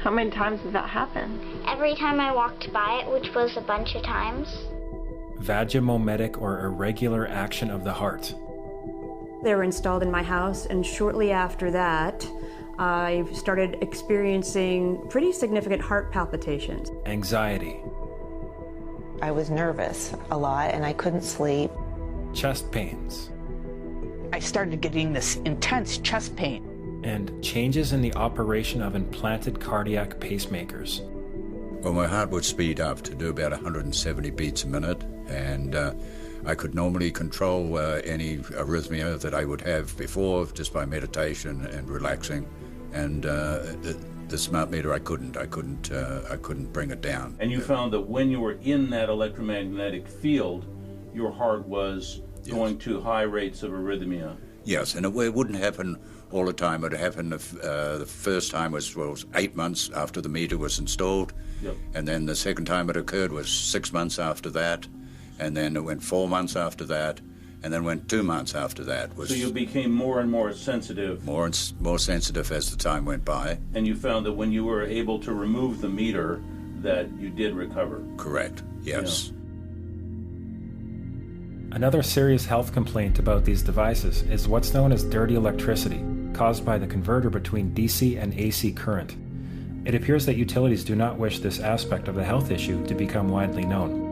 How many times did that happen? Every time I walked by it, which was a bunch of times. Vagomometic or irregular action of the heart. They were installed in my house, and shortly after that, I started experiencing pretty significant heart palpitations. Anxiety. I was nervous a lot and I couldn't sleep. Chest pains. I started getting this intense chest pain. And changes in the operation of implanted cardiac pacemakers. Well, my heart would speed up to do about 170 beats a minute, and I could normally control any arrhythmia that I would have before just by meditation and relaxing. And the smart meter, I couldn't bring it down. And you found that when you were in that electromagnetic field, your heart was going to high rates of arrhythmia. Yes, and it wouldn't happen all the time. It happened the first time was 8 months after the meter was installed. Yep. And then the second time it occurred was 6 months after that. And then it went 4 months after that. And then went 2 months after that. So you became more and more sensitive. More and more sensitive as the time went by. And you found that when you were able to remove the meter, that you did recover. Correct, yes. Yeah. Another serious health complaint about these devices is what's known as dirty electricity, caused by the converter between DC and AC current. It appears that utilities do not wish this aspect of the health issue to become widely known.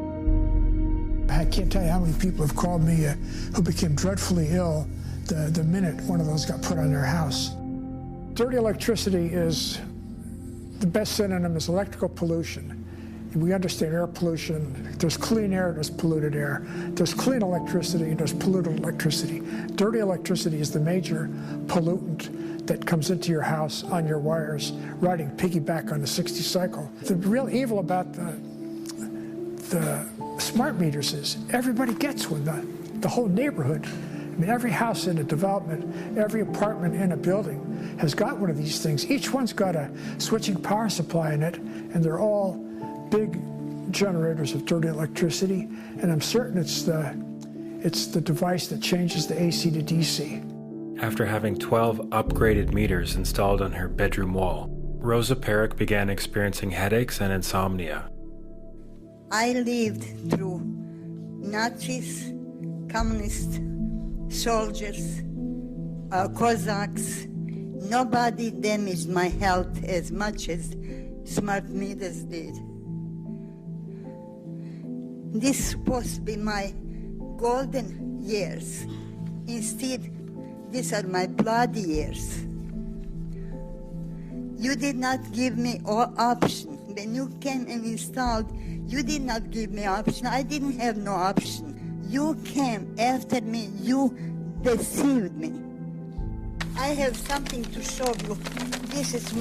I can't tell you how many people have called me who became dreadfully ill the minute one of those got put on their house. Dirty electricity is, the best synonym is electrical pollution. We understand air pollution. There's clean air, there's polluted air. There's clean electricity, there's polluted electricity. Dirty electricity is the major pollutant that comes into your house on your wires, riding piggyback on the 60 cycle. The real evil about the smart meters is everybody gets one, the whole neighborhood. I mean, every house in a development, every apartment in a building has got one of these things. Each one's got a switching power supply in it, and they're all big generators of dirty electricity, and I'm certain it's the device that changes the AC to DC. After having 12 upgraded meters installed on her bedroom wall, Rosa Perrick began experiencing headaches and insomnia. I lived through Nazis, communist soldiers, Cossacks. Nobody damaged my health as much as smart meters did. This is supposed to be my golden years. Instead, these are my bloody years. You did not give me option. When you came and installed, you did not give me option. I didn't have no option. You came after me. You deceived me. I have something to show you. This is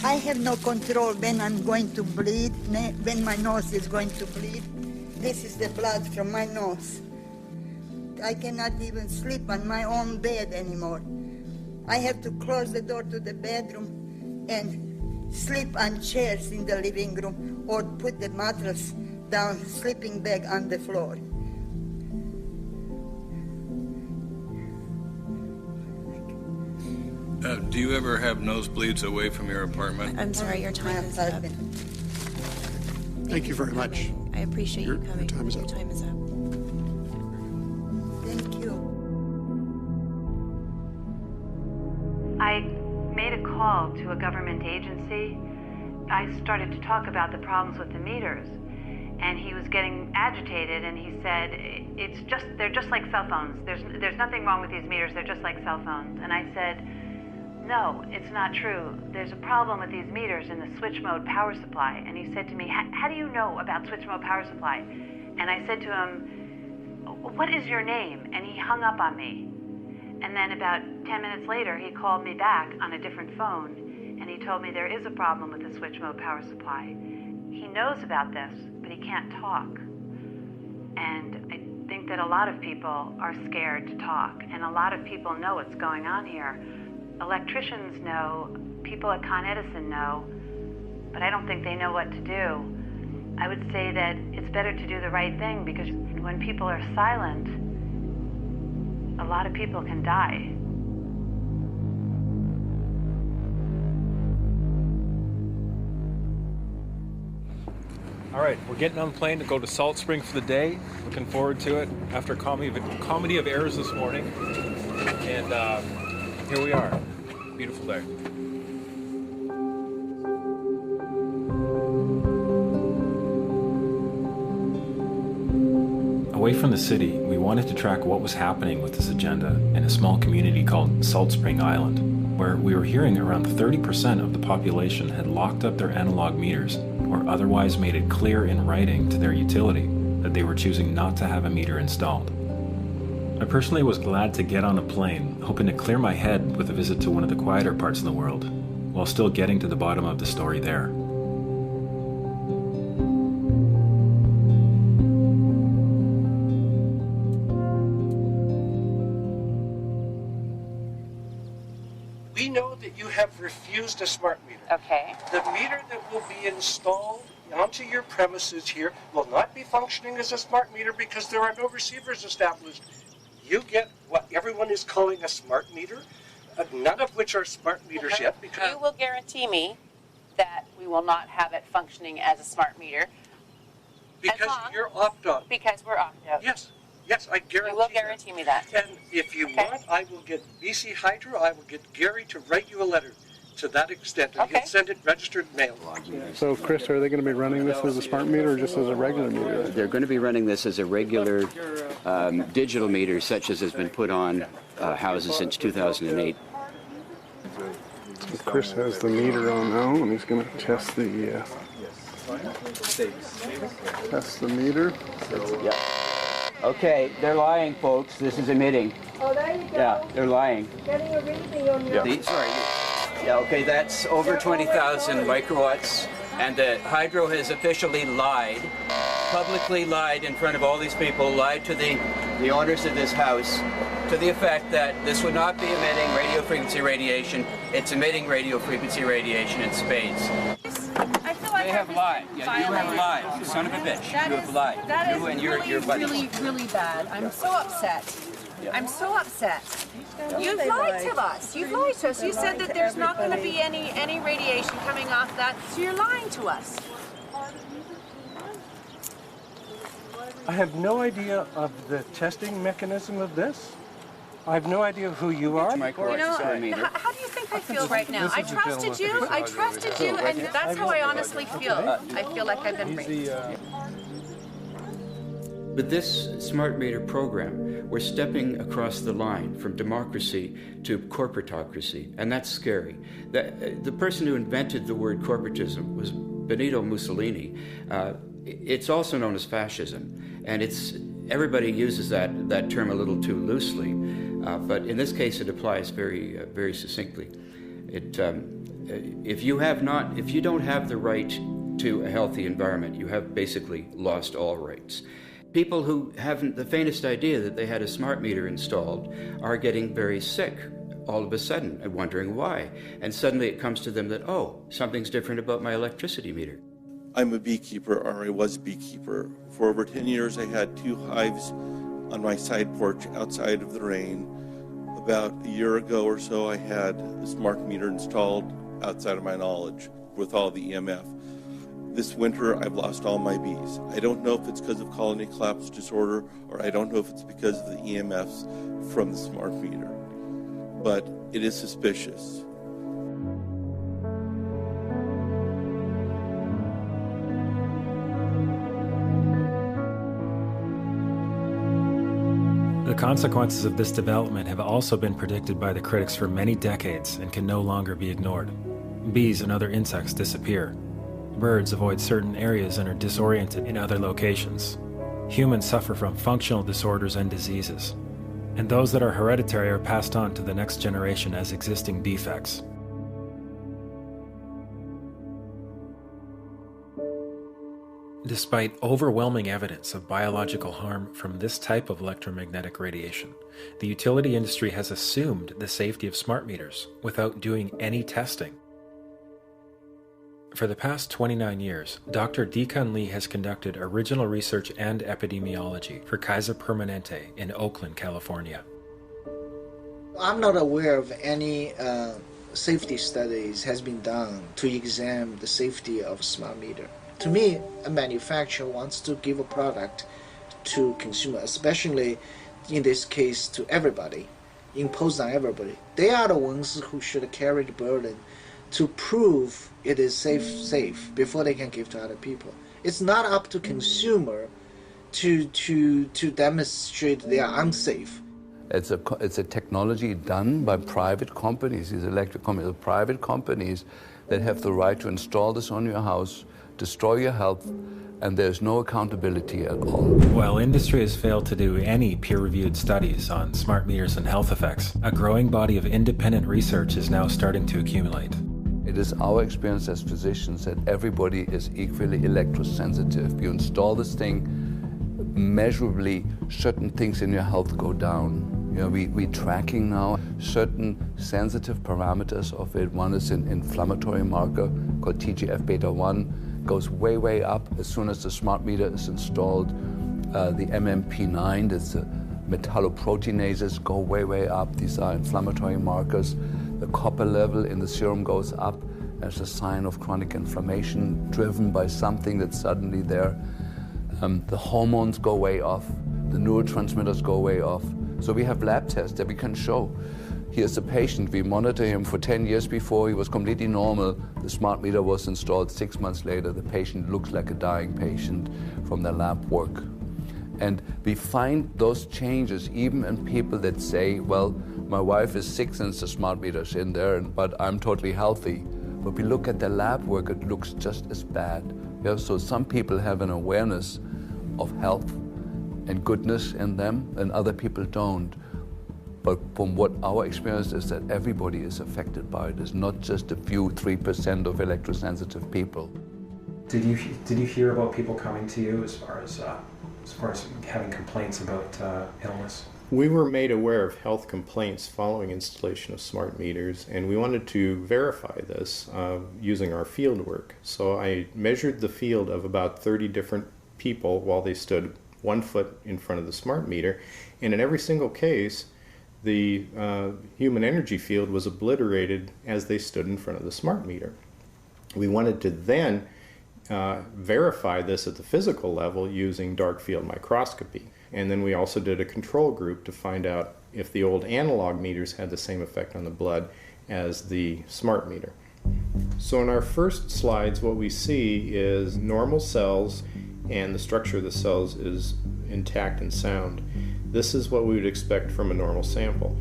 I have no control when I'm going to bleed, when my nose is going to bleed. This is the blood from my nose. I cannot even sleep on my own bed anymore. I have to close the door to the bedroom and sleep on chairs in the living room or put the mattress down, sleeping bag on the floor. Do you ever have nosebleeds away from your apartment? I'm sorry, your time is up. Thank you very much. I appreciate you coming. Your time is up. Your time is up. Thank you. I made a call to a government agency. I started to talk about the problems with the meters, and he was getting agitated, and he said, they're just like cell phones. There's nothing wrong with these meters. They're just like cell phones. And I said, no, it's not true. There's a problem with these meters in the switch mode power supply. And he said to me, how do you know about switch mode power supply? And I said to him, what is your name? And he hung up on me. And then about 10 minutes later, he called me back on a different phone, and he told me there is a problem with the switch mode power supply. He knows about this, but he can't talk. And I think that a lot of people are scared to talk, and a lot of people know what's going on here. Electricians know, people at Con Edison know, but I don't think they know what to do. I would say that it's better to do the right thing, because when people are silent, a lot of people can die. All right, we're getting on the plane to go to Salt Spring for the day. Looking forward to it after a comedy of errors this morning. And here we are. Beautiful day. Away from the city, we wanted to track what was happening with this agenda in a small community called Salt Spring Island, where we were hearing around 30% of the population had locked up their analog meters or otherwise made it clear in writing to their utility that they were choosing not to have a meter installed. I personally was glad to get on a plane, hoping to clear my head with a visit to one of the quieter parts of the world, while still getting to the bottom of the story there. We know that you have refused a smart meter. Okay. The meter that will be installed onto your premises here will not be functioning as a smart meter because there are no receivers established. You get what everyone is calling a smart meter, none of which are smart meters yet. Because you will guarantee me that we will not have it functioning as a smart meter. Because you're opt-out. Because we're opt-out. Yes. Yes, I guarantee. You will guarantee me that. And if you want, I will get BC Hydro, I will get Gary to write you a letter to that extent, and he'll send it registered mail. So, Chris, are they going to be running this as a smart meter or just as a regular meter? They're going to be running this as a regular digital meter, such as has been put on houses since 2008. So Chris has the meter on now, and he's going to test the meter. Yeah. Okay, they're lying, folks. This is emitting. Oh, there you go. Yeah, they're lying. Getting a reading on your... Sorry. Yeah, okay, that's over 20,000 microwatts. And the hydro has officially lied, publicly lied in front of all these people, lied to the owners of this house, to the effect that this would not be emitting radio frequency radiation. It's emitting radio frequency radiation in spades. I feel like they have lied. Yeah, you have lied. You son of a bitch. You have lied. That is your really, really bad. I'm so upset. Yeah. I'm so upset. You've lied to us. You've lied to us. You said that there's not going to be any radiation coming off that, so you're lying to us. I have no idea of the testing mechanism of this. I have no idea who you are. You know, how do you think I feel right now? I trusted you, and that's how I honestly feel. I feel like I've been raped. With this smart meter program, we're stepping across the line from democracy to corporatocracy, and that's scary. The person who invented the word corporatism was Benito Mussolini. It's also known as fascism, and everybody uses that term a little too loosely, but in this case it applies very very succinctly. If you don't have the right to a healthy environment, you have basically lost all rights. People who haven't the faintest idea that they had a smart meter installed are getting very sick all of a sudden and wondering why. And suddenly it comes to them that, oh, something's different about my electricity meter. I'm a beekeeper, or I was a beekeeper. For over 10 years, I had 2 hives on my side porch outside of the rain. About a year ago or so, I had a smart meter installed outside of my knowledge with all the EMF. This winter, I've lost all my bees. I don't know if it's because of colony collapse disorder, or I don't know if it's because of the EMFs from the smart meter. But it is suspicious. The consequences of this development have also been predicted by the critics for many decades and can no longer be ignored. Bees and other insects disappear. Birds avoid certain areas and are disoriented in other locations. Humans suffer from functional disorders and diseases. And those that are hereditary are passed on to the next generation as existing defects. Despite overwhelming evidence of biological harm from this type of electromagnetic radiation, the utility industry has assumed the safety of smart meters without doing any testing. For the past 29 years, Dr. Deacon Lee has conducted original research and epidemiology for Kaiser Permanente in Oakland, California. I'm not aware of any safety studies has been done to examine the safety of a smart meter. To me, a manufacturer wants to give a product to consumer, especially in this case to everybody, impose on everybody. They are the ones who should carry the burden to prove it is safe before they can give to other people. It's not up to consumer to demonstrate they are unsafe. It's a technology done by private companies, these electric companies, private companies that have the right to install this on your house, destroy your health, and there's no accountability at all. While industry has failed to do any peer-reviewed studies on smart meters and health effects, a growing body of independent research is now starting to accumulate. It is our experience as physicians that everybody is equally electrosensitive. You install this thing, measurably certain things in your health go down. We're tracking now certain sensitive parameters of it. One is an inflammatory marker called TGF-beta1, goes way up as soon as the smart meter is installed. The MMP9, that's the metalloproteinases, go way up. These are inflammatory markers. The copper level in the serum goes up as a sign of chronic inflammation driven by something that's suddenly there. The hormones go way off. The neurotransmitters go way off. So we have lab tests that we can show. Here's a patient. We monitor him for 10 years before. He was completely normal. The smart meter was installed 6 months later. The patient looks like a dying patient from the lab work. And we find those changes even in people that say, well, my wife is sick since the smart meter's in there, but I'm totally healthy. But we look at the lab work, it looks just as bad. So some people have an awareness of health and goodness in them, and other people don't. But from what our experience is that everybody is affected by it. It's not just a few 3% of electrosensitive people. Did you hear about people coming to you as far as having complaints about illness? We were made aware of health complaints following installation of smart meters, and we wanted to verify this using our field work. So I measured the field of about 30 different people while they stood 1 foot in front of the smart meter, and in every single case the human energy field was obliterated as they stood in front of the smart meter. We wanted to then verify this at the physical level using dark field microscopy, and then we also did a control group to find out if the old analog meters had the same effect on the blood as the smart meter. So in our first slides what we see is normal cells, and the structure of the cells is intact and sound. This is what we would expect from a normal sample.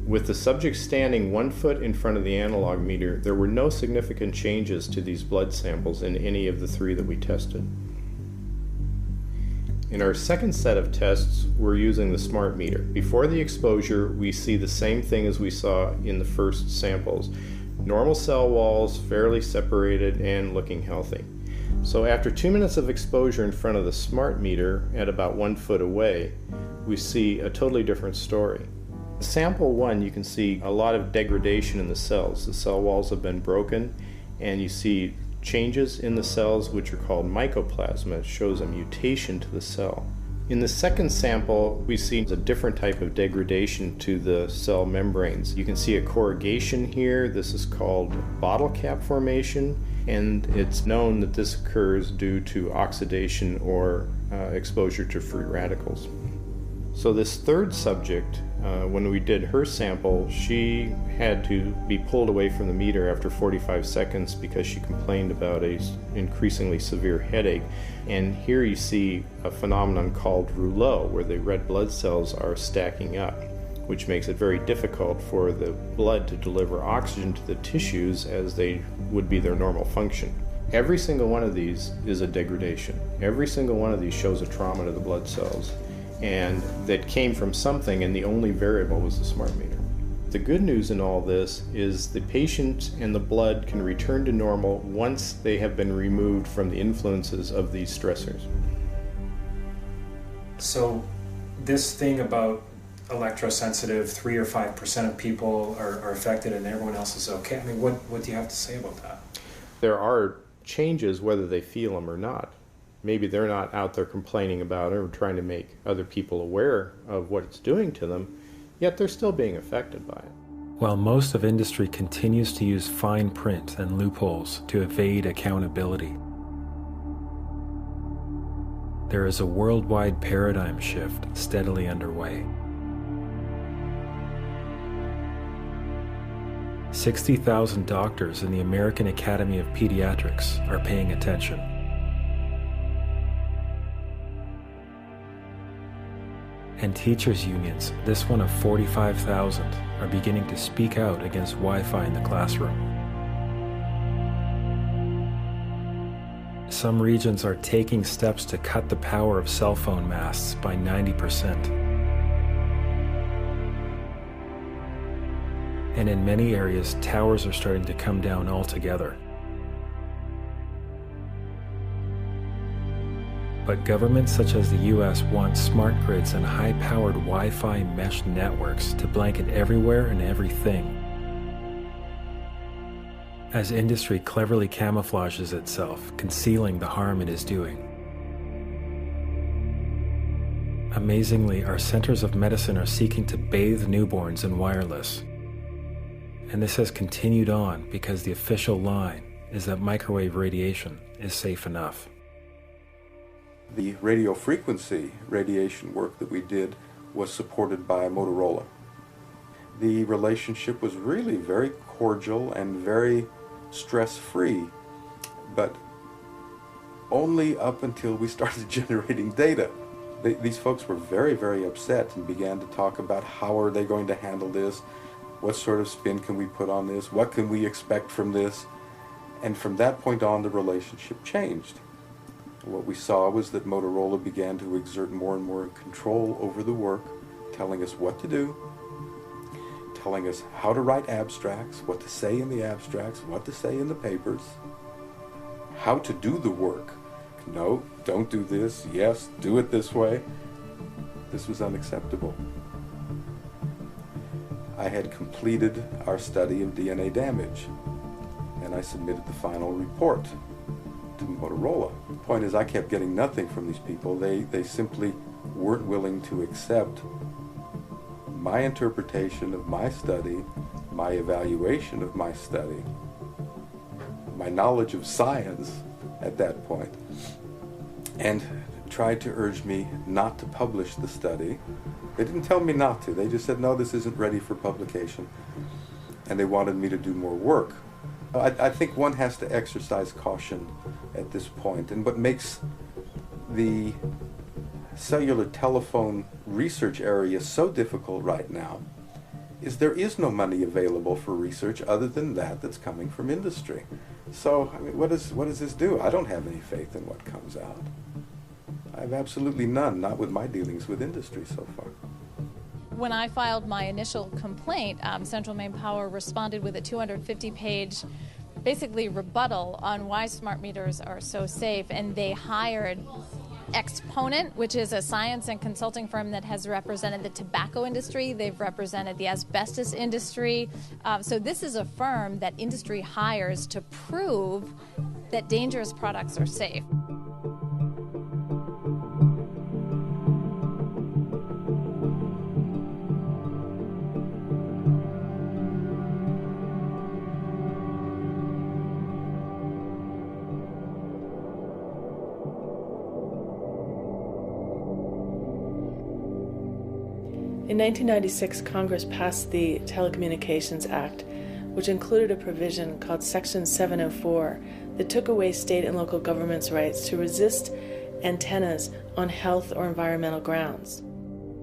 With the subject standing 1 foot in front of the analog meter, there were no significant changes to these blood samples in any of the 3 that we tested. In our second set of tests, we're using the smart meter. Before the exposure, we see the same thing as we saw in the first samples. Normal cell walls, fairly separated and looking healthy. So after 2 minutes of exposure in front of the smart meter at about 1 foot away, we see a totally different story. Sample 1, you can see a lot of degradation in the cells. The cell walls have been broken, and you see changes in the cells which are called mycoplasma. It shows a mutation to the cell. In the second sample, we see a different type of degradation to the cell membranes. You can see a corrugation here. This is called bottle cap formation, and it's known that this occurs due to oxidation or exposure to free radicals. So this third subject, when we did her sample, she had to be pulled away from the meter after 45 seconds because she complained about an increasingly severe headache. And here you see a phenomenon called rouleau, where the red blood cells are stacking up, which makes it very difficult for the blood to deliver oxygen to the tissues as they would be their normal function. Every single one of these is a degradation. Every single one of these shows a trauma to the blood cells, and that came from something, and the only variable was the smart meter. The good news in all this is the patient and the blood can return to normal once they have been removed from the influences of these stressors. So this thing about electrosensitive, 3 or 5% of people are affected and everyone else is okay, I mean, what do you have to say about that? There are changes whether they feel them or not. Maybe they're not out there complaining about it or trying to make other people aware of what it's doing to them, yet they're still being affected by it. While most of industry continues to use fine print and loopholes to evade accountability, there is a worldwide paradigm shift steadily underway. 60,000 doctors in the American Academy of Pediatrics are paying attention. And teachers' unions, this one of 45,000, are beginning to speak out against Wi-Fi in the classroom. Some regions are taking steps to cut the power of cell phone masts by 90%. And in many areas, towers are starting to come down altogether. But governments such as the US want smart grids and high-powered Wi-Fi mesh networks to blanket everywhere and everything. As industry cleverly camouflages itself, concealing the harm it is doing. Amazingly, our centers of medicine are seeking to bathe newborns in wireless. And this has continued on because the official line is that microwave radiation is safe enough. The radio frequency radiation work that we did was supported by Motorola. The relationship was really very cordial and very stress-free, but only up until we started generating data. These folks were very, very upset and began to talk about how are they going to handle this, what sort of spin can we put on this, what can we expect from this, and from that point on the relationship changed. What we saw was that Motorola began to exert more and more control over the work, telling us what to do, telling us how to write abstracts, what to say in the abstracts, what to say in the papers, how to do the work. No, don't do this. Yes, do it this way. This was unacceptable. I had completed our study of DNA damage, and I submitted the final report to Motorola. The point is, I kept getting nothing from these people. They simply weren't willing to accept my interpretation of my study, my evaluation of my study, my knowledge of science at that point, and tried to urge me not to publish the study. They didn't tell me not to. They just said, no, this isn't ready for publication, and they wanted me to do more work. I think one has to exercise caution at this point, and what makes the cellular telephone research area so difficult right now is there is no money available for research other than that's coming from industry. So, I mean, what does this do? I don't have any faith in what comes out. I have absolutely none, not with my dealings with industry so far. When I filed my initial complaint, Central Maine Power responded with a 250-page, basically rebuttal on why smart meters are so safe, and they hired Exponent, which is a science and consulting firm that has represented the tobacco industry. They've represented the asbestos industry. So this is a firm that industry hires to prove that dangerous products are safe. In 1996, Congress passed the Telecommunications Act, which included a provision called Section 704 that took away state and local governments' rights to resist antennas on health or environmental grounds.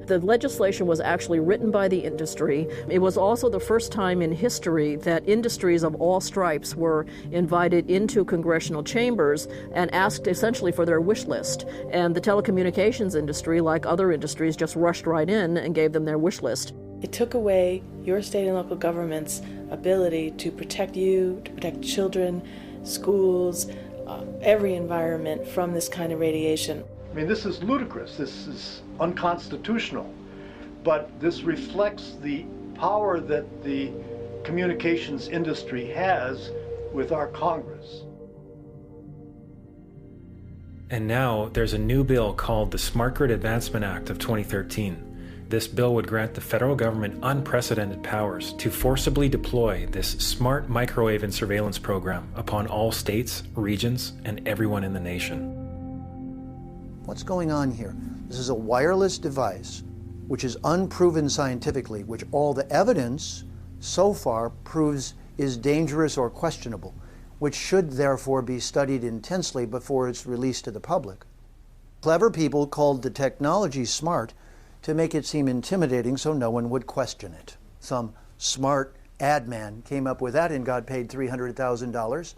The legislation was actually written by the industry. It was also the first time in history that industries of all stripes were invited into congressional chambers and asked essentially for their wish list. And the telecommunications industry, like other industries, just rushed right in and gave them their wish list. It took away your state and local government's ability to protect you, to protect children, schools, every environment from this kind of radiation. I mean, this is ludicrous. This is unconstitutional. But this reflects the power that the communications industry has with our Congress. And now there's a new bill called the Smart Grid Advancement Act of 2013. This bill would grant the federal government unprecedented powers to forcibly deploy this smart microwave and surveillance program upon all states, regions, and everyone in the nation. What's going on here? This is a wireless device which is unproven scientifically, which all the evidence so far proves is dangerous or questionable, which should therefore be studied intensely before it's released to the public. Clever people called the technology smart to make it seem intimidating so no one would question it. Some smart ad man came up with that and got paid $300,000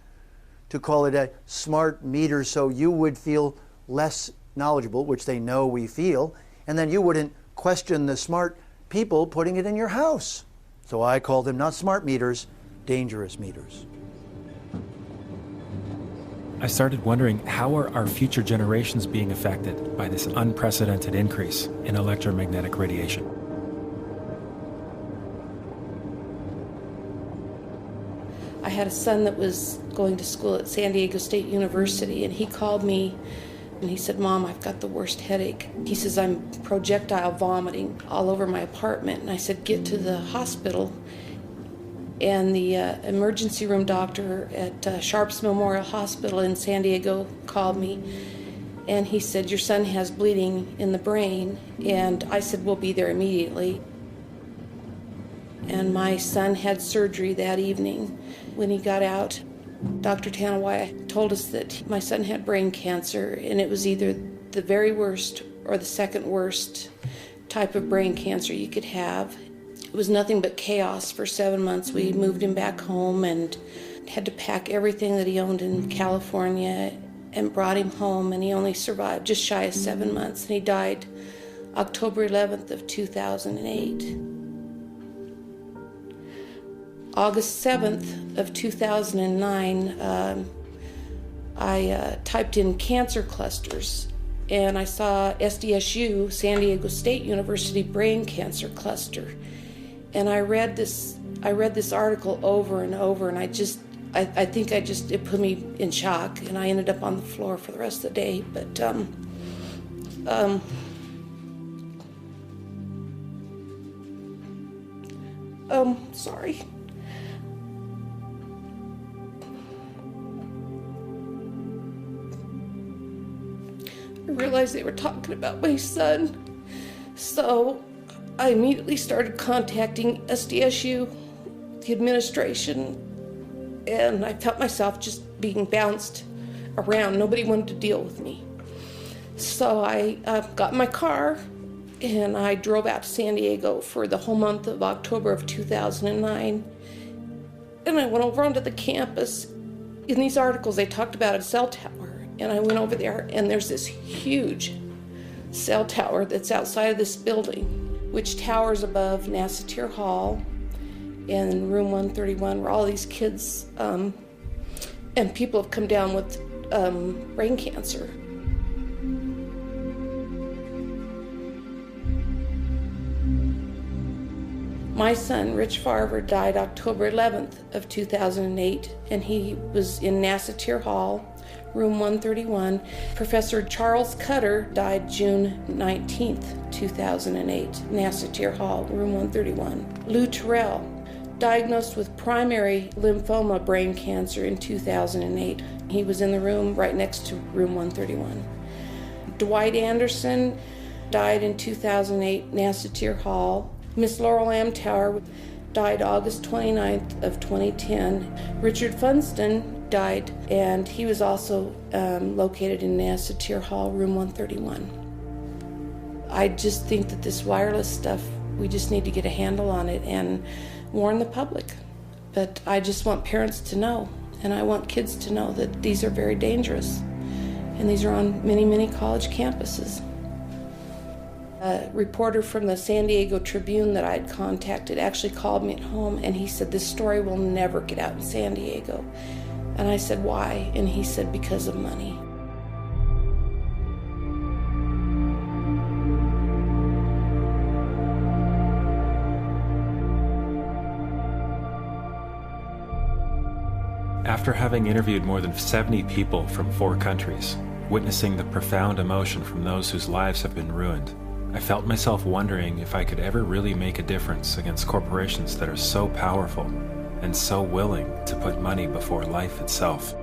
to call it a smart meter so you would feel less knowledgeable, which they know we feel, and then you wouldn't question the smart people putting it in your house. So I call them not smart meters, dangerous meters. I started wondering, how are our future generations being affected by this unprecedented increase in electromagnetic radiation? I had a son that was going to school at San Diego State University, and he called me and he said, "Mom, I've got the worst headache." He says, "I'm projectile vomiting all over my apartment." And I said, "Get to the hospital." And the emergency room doctor at Sharps Memorial Hospital in San Diego called me, and he said, "Your son has bleeding in the brain." And I said, "We'll be there immediately." And my son had surgery that evening. When he got out, Dr. Tanawai told us that my son had brain cancer, and it was either the very worst or the second worst type of brain cancer you could have. It was nothing but chaos for 7 months. We moved him back home and had to pack everything that he owned in California and brought him home, and he only survived just shy of 7 months, and he died October 11th of 2008. August 7th of 2009, I typed in cancer clusters, and I saw SDSU, San Diego State University brain cancer cluster. And I read this article over and over, and I think it put me in shock, and I ended up on the floor for the rest of the day. But sorry. I realized they were talking about my son, so I immediately started contacting SDSU, the administration, and I felt myself just being bounced around. Nobody wanted to deal with me. So I got in my car and I drove out to San Diego for the whole month of October of 2009. And I went over onto the campus. In these articles, they talked about a cell tower. And I went over there, and there's this huge cell tower that's outside of this building, which towers above Nassatir Hall and room 131, where all these kids and people have come down with brain cancer. My son, Rich Farver, died October 11th of 2008, and he was in Nassatir Hall, room 131. Professor Charles Cutter died June 19th, 2008, Nassatir Hall, room 131. Lou Terrell, diagnosed with primary lymphoma brain cancer in 2008. He was in the room right next to room 131. Dwight Anderson died in 2008, Nassatir Hall. Miss Laurel Amtower died August 29th of 2010. Richard Funston died, and he was also located in Nassatir Hall, room 131. I just think that this wireless stuff, we just need to get a handle on it and warn the public. But I just want parents to know, and I want kids to know that these are very dangerous, and these are on many, many college campuses. A reporter from the San Diego Tribune that I had contacted actually called me at home, and he said, "This story will never get out in San Diego." And I said, "Why?" And he said, "Because of money." After having interviewed more than 70 people from 4 countries, witnessing the profound emotion from those whose lives have been ruined, I felt myself wondering if I could ever really make a difference against corporations that are so powerful and so willing to put money before life itself.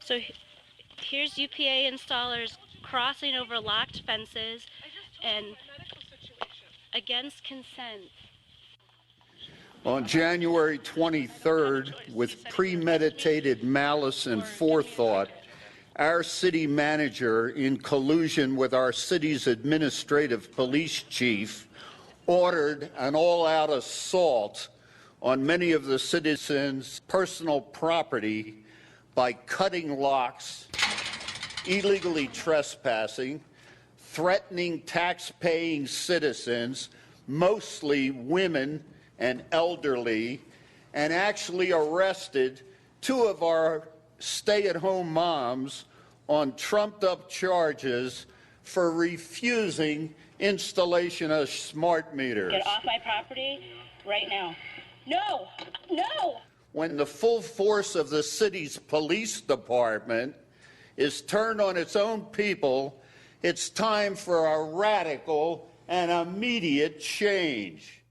So here's UPA installers crossing over locked fences and against consent. On January 23rd, with premeditated malice and forethought, our city manager, in collusion with our city's administrative police chief, ordered an all-out assault on many of the citizens' personal property by cutting locks, illegally trespassing, threatening tax-paying citizens, mostly women and elderly, and actually arrested 2 of our stay-at-home moms on trumped-up charges for refusing installation of smart meters. Get off my property right now. No! No! When the full force of the city's police department is turned on its own people, it's time for a radical and immediate change.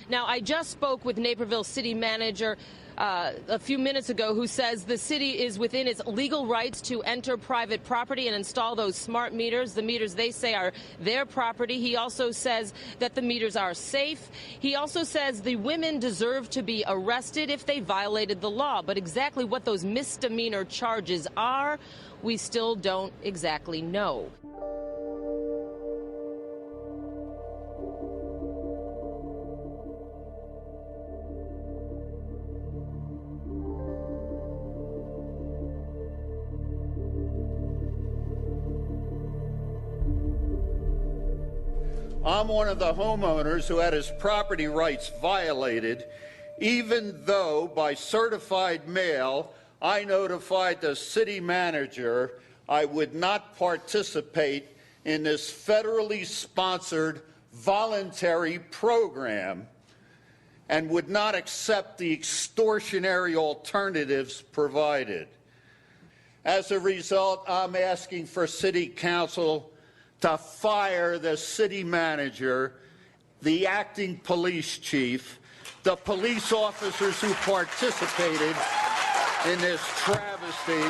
Now, I just spoke with Naperville City Manager a few minutes ago, who says the city is within its legal rights to enter private property and install those smart meters. The meters, they say, are their property. He also says that the meters are safe. He also says the women deserve to be arrested if they violated the law. But exactly what those misdemeanor charges are, we still don't exactly know. I'm one of the homeowners who had his property rights violated, even though by certified mail I notified the city manager I would not participate in this federally sponsored voluntary program and would not accept the extortionary alternatives provided. As a result, I'm asking for City Council to fire the city manager, the acting police chief, the police officers who participated in this travesty,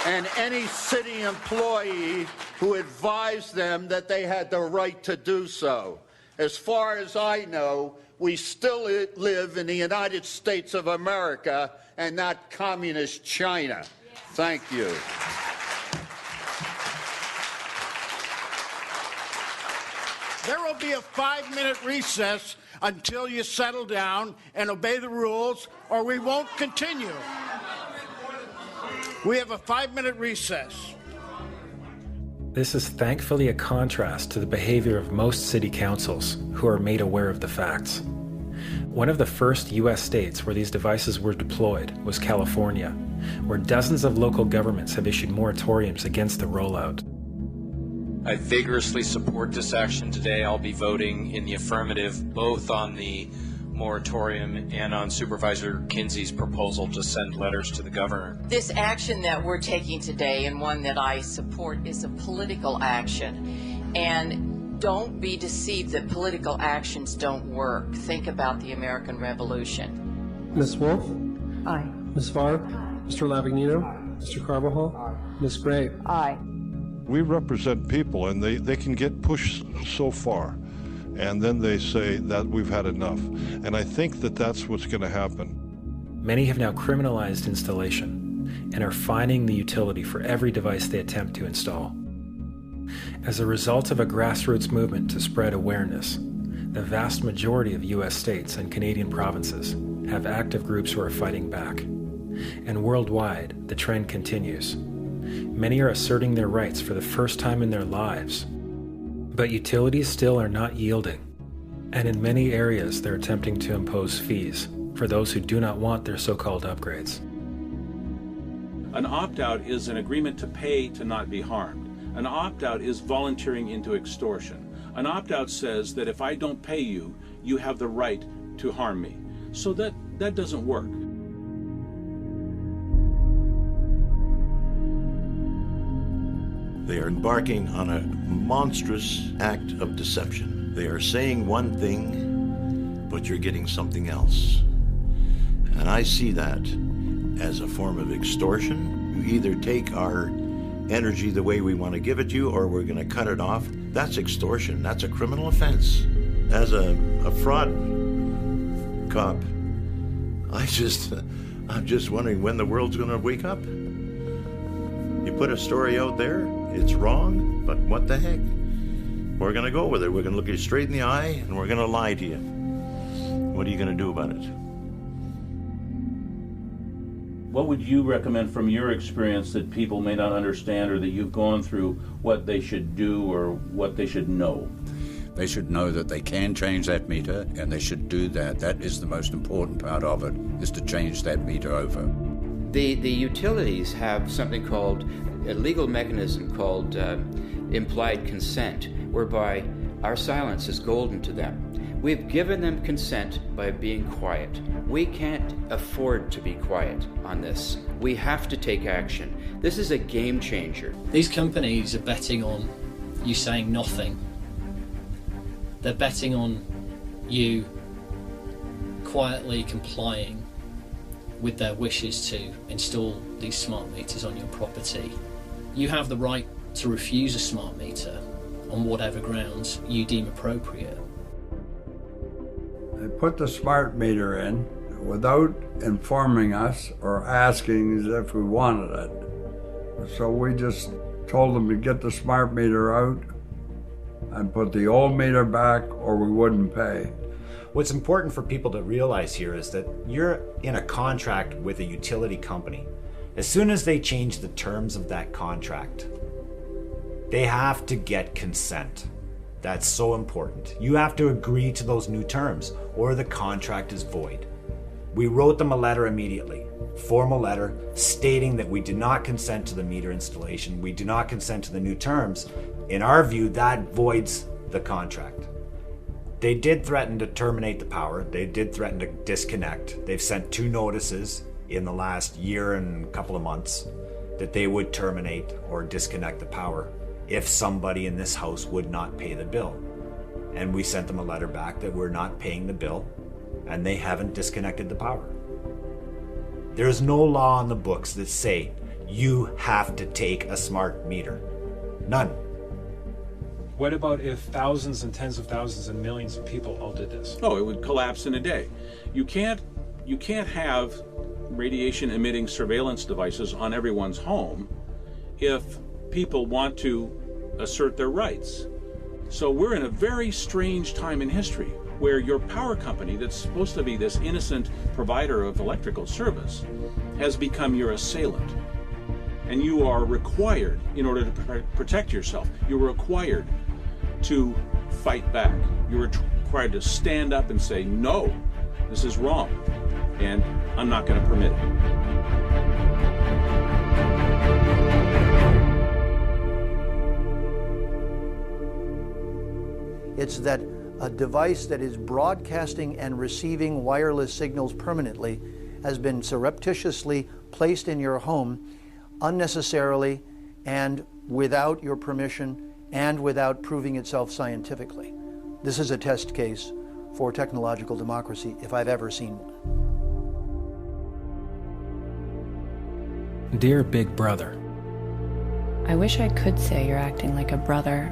and any city employee who advised them that they had the right to do so. As far as I know, we still live in the United States of America and not communist China. Thank you. There will be a 5-minute recess until you settle down and obey the rules, or we won't continue. We have a 5-minute recess. This is thankfully a contrast to the behavior of most city councils, who are made aware of the facts. One of the first U.S. states where these devices were deployed was California, where dozens of local governments have issued moratoriums against the rollout. I vigorously support this action today. I'll be voting in the affirmative both on the moratorium and on Supervisor Kinsey's proposal to send letters to the governor. This action that we're taking today, and one that I support, is a political action. And don't be deceived that political actions don't work. Think about the American Revolution. Ms. Wolf? Aye. Ms. Farr? Mr. Lavagnino? Mr. Carvajal? Ms. Gray? Aye. We represent people, and they can get pushed so far, and then they say that we've had enough. And I think that that's what's going to happen. Many have now criminalized installation and are fining the utility for every device they attempt to install. As a result of a grassroots movement to spread awareness, the vast majority of U.S. states and Canadian provinces have active groups who are fighting back. And worldwide, the trend continues. Many are asserting their rights for the first time in their lives. But utilities still are not yielding. And in many areas, they're attempting to impose fees for those who do not want their so-called upgrades. An opt-out is an agreement to pay to not be harmed. An opt-out is volunteering into extortion. An opt-out says that if I don't pay you, you have the right to harm me. So that doesn't work. They are embarking on a monstrous act of deception. They are saying one thing, but you're getting something else. And I see that as a form of extortion. You either take our energy the way we want to give it to you, or we're going to cut it off. That's extortion. That's a criminal offense. As a fraud cop, I'm just wondering when the world's going to wake up. You put a story out there, it's wrong, but what the heck? We're going to go with it. We're going to look you straight in the eye, and we're going to lie to you. What are you going to do about it? What would you recommend from your experience that people may not understand, or that you've gone through, what they should do or what they should know? They should know that they can change that meter, and they should do that. That is the most important part of it, is to change that meter over. The utilities have something called a legal mechanism called implied consent, whereby our silence is golden to them. We've given them consent by being quiet. We can't afford to be quiet on this. We have to take action. This is a game changer. These companies are betting on you saying nothing. They're betting on you quietly complying with their wishes to install these smart meters on your property. You have the right to refuse a smart meter on whatever grounds you deem appropriate. They put the smart meter in without informing us or asking as if we wanted it. So we just told them to get the smart meter out and put the old meter back or we wouldn't pay. What's important for people to realize here is that you're in a contract with a utility company. As soon as they change the terms of that contract, they have to get consent. That's so important. You have to agree to those new terms or the contract is void. We wrote them a letter immediately, formal letter stating that we do not consent to the meter installation, we do not consent to the new terms. In our view, that voids the contract. They did threaten to terminate the power. They did threaten to disconnect. They've sent 2 notices in the last year and a couple of months that they would terminate or disconnect the power if somebody in this house would not pay the bill. And we sent them a letter back that we're not paying the bill and they haven't disconnected the power. There's no law on the books that say you have to take a smart meter. None. What about if thousands and tens of thousands and millions of people all did this? Oh, it would collapse in a day. You can't have radiation emitting surveillance devices on everyone's home if people want to assert their rights. So we're in a very strange time in history where your power company, that's supposed to be this innocent provider of electrical service, has become your assailant. And you are required, in order to protect yourself, you're required to fight back. You're required to stand up and say, no, this is wrong, and I'm not going to permit it. It's that a device that is broadcasting and receiving wireless signals permanently has been surreptitiously placed in your home unnecessarily and without your permission and without proving itself scientifically. This is a test case for technological democracy if I've ever seen one. Dear Big Brother, I wish I could say you're acting like a brother,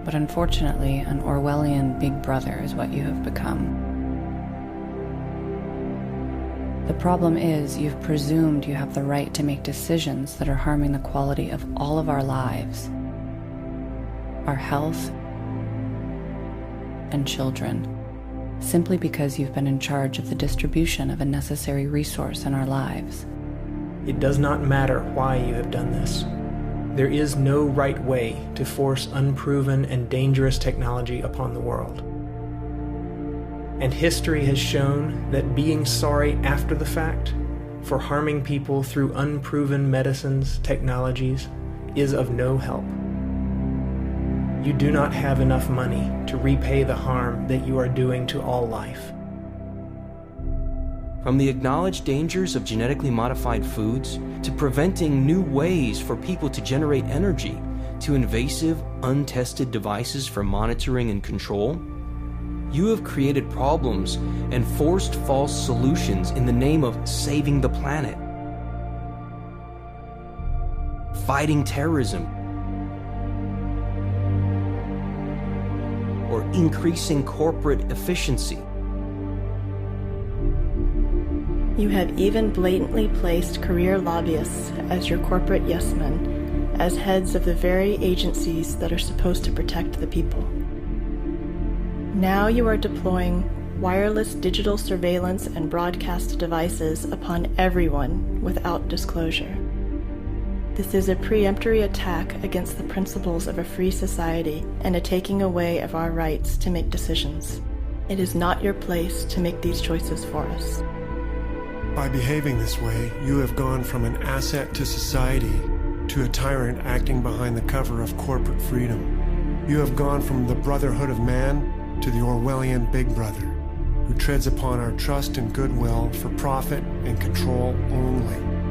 but unfortunately, an Orwellian big brother is what you have become. The problem is you've presumed you have the right to make decisions that are harming the quality of all of our lives, our health, and children, simply because you've been in charge of the distribution of a necessary resource in our lives. It does not matter why you have done this. There is no right way to force unproven and dangerous technology upon the world. And history has shown that being sorry after the fact for harming people through unproven medicines, technologies, is of no help. You do not have enough money to repay the harm that you are doing to all life. From the acknowledged dangers of genetically modified foods, to preventing new ways for people to generate energy, to invasive, untested devices for monitoring and control, you have created problems and forced false solutions in the name of saving the planet, fighting terrorism, or increasing corporate efficiency. You have even blatantly placed career lobbyists as your corporate yes-men, as heads of the very agencies that are supposed to protect the people. Now you are deploying wireless digital surveillance and broadcast devices upon everyone without disclosure. This is a preemptory attack against the principles of a free society and a taking away of our rights to make decisions. It is not your place to make these choices for us. By behaving this way, you have gone from an asset to society to a tyrant acting behind the cover of corporate freedom. You have gone from the brotherhood of man to the Orwellian Big Brother, who treads upon our trust and goodwill for profit and control only.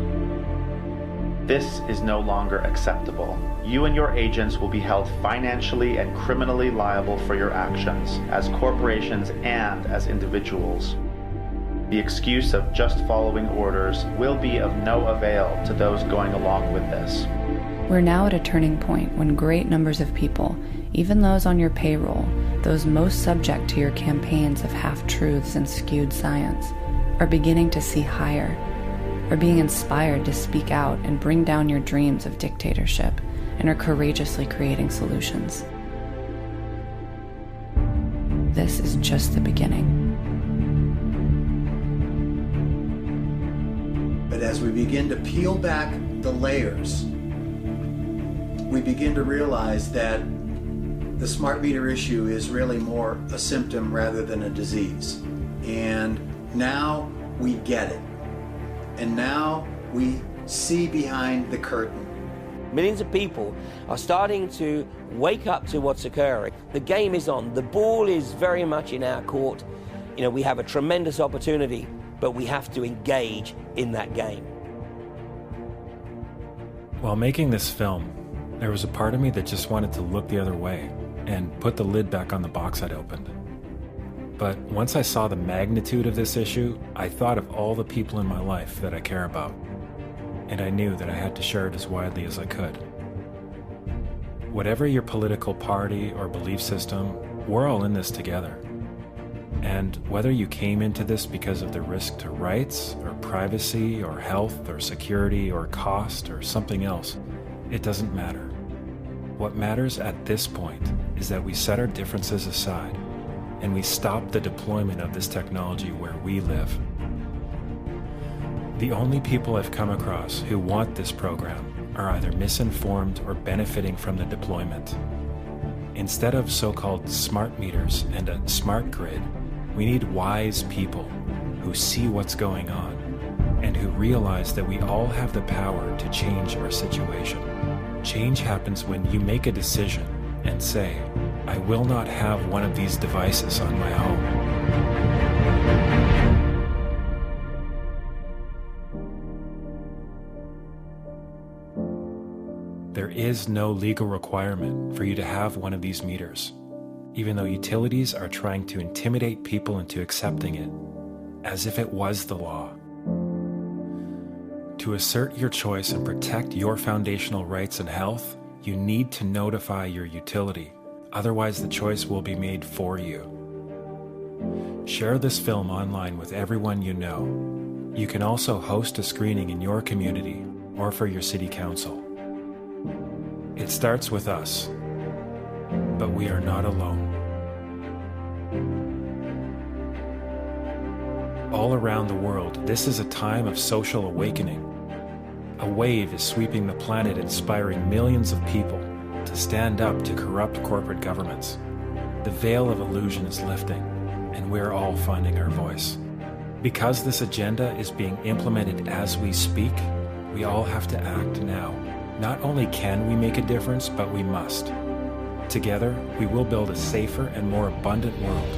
This is no longer acceptable. You and your agents will be held financially and criminally liable for your actions, as corporations and as individuals. The excuse of just following orders will be of no avail to those going along with this. We're now at a turning point when great numbers of people, even those on your payroll, those most subject to your campaigns of half-truths and skewed science, are beginning to see higher, are being inspired to speak out and bring down your dreams of dictatorship, and are courageously creating solutions. This is just the beginning. But as we begin to peel back the layers, we begin to realize that the smart meter issue is really more a symptom rather than a disease. And now we get it. And now we see behind the curtain. Millions of people are starting to wake up to what's occurring. The game is on. The ball is very much in our court. You know, we have a tremendous opportunity, but we have to engage in that game. While making this film, there was a part of me that just wanted to look the other way and put the lid back on the box I'd opened. But once I saw the magnitude of this issue, I thought of all the people in my life that I care about, and I knew that I had to share it as widely as I could. Whatever your political party or belief system, we're all in this together. And whether you came into this because of the risk to rights, or privacy, or health, or security, or cost, or something else, it doesn't matter. What matters at this point is that we set our differences aside and we stop the deployment of this technology where we live. The only people I've come across who want this program are either misinformed or benefiting from the deployment. Instead of so-called smart meters and a smart grid, we need wise people who see what's going on and who realize that we all have the power to change our situation. Change happens when you make a decision and say, I will not have one of these devices on my home. There is no legal requirement for you to have one of these meters, even though utilities are trying to intimidate people into accepting it, as if it was the law. To assert your choice and protect your foundational rights and health, you need to notify your utility. Otherwise, the choice will be made for you. Share this film online with everyone you know. You can also host a screening in your community or for your city council. It starts with us, but we are not alone. All around the world, this is a time of social awakening. A wave is sweeping the planet, inspiring millions of people to stand up to corrupt corporate governments. The veil of illusion is lifting, and we're all finding our voice. Because this agenda is being implemented as we speak, we all have to act now. Not only can we make a difference, but we must. Together, we will build a safer and more abundant world.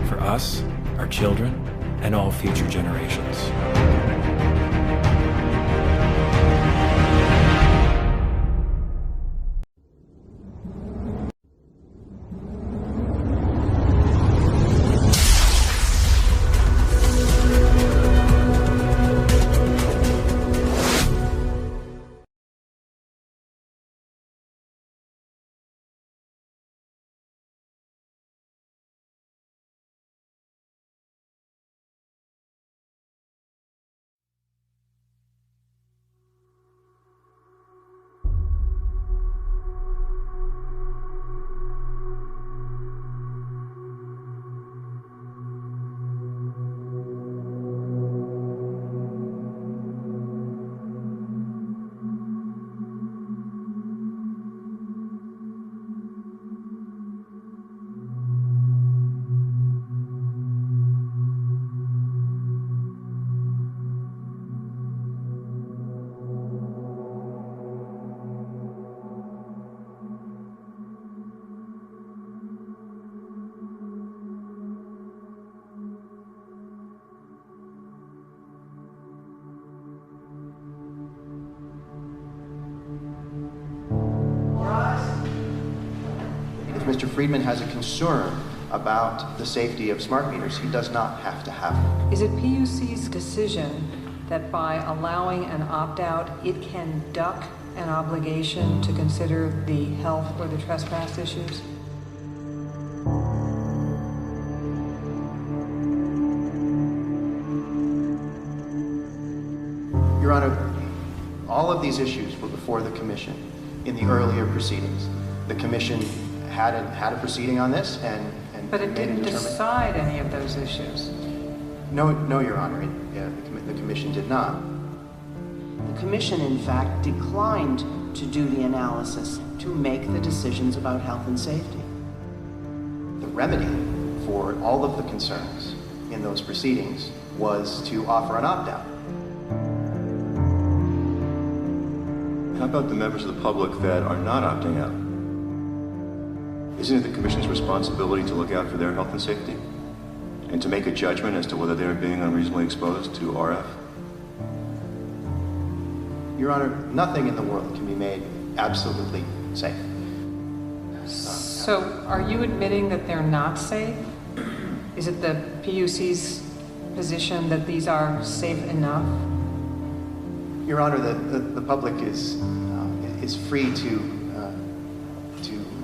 For us, our children, and all future generations. Mr. Friedman has a concern about the safety of smart meters, he does not have to have them. Is it PUC's decision that by allowing an opt-out, it can duck an obligation to consider the health or the trespass issues? Your Honor, all of these issues were before the Commission in the earlier proceedings. The Commission had a proceeding on this and but it didn't decide any of those issues. No, Your Honor, the Commission did not. The Commission, in fact, declined to do the analysis to make the decisions about health and safety. The remedy for all of the concerns in those proceedings was to offer an opt-out. How about the members of the public that are not opting out? Isn't it the Commission's responsibility to look out for their health and safety? And to make a judgment as to whether they're being unreasonably exposed to RF? Your Honor, nothing in the world can be made absolutely safe. So, are you admitting that they're not safe? Is it the PUC's position that these are safe enough? Your Honor, the public is free to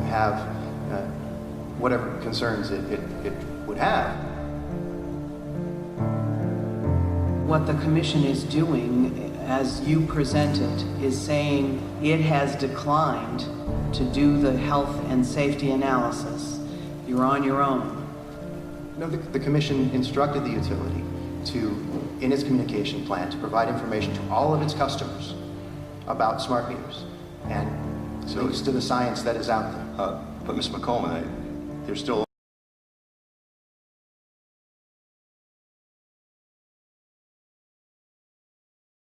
have whatever concerns it would have. What the Commission is doing, as you presented, is saying it has declined to do the health and safety analysis. You're on your own. No, the Commission instructed the utility in its communication plan, to provide information to all of its customers about smart meters and links to the science that is out there. But Ms. McColeman, there's still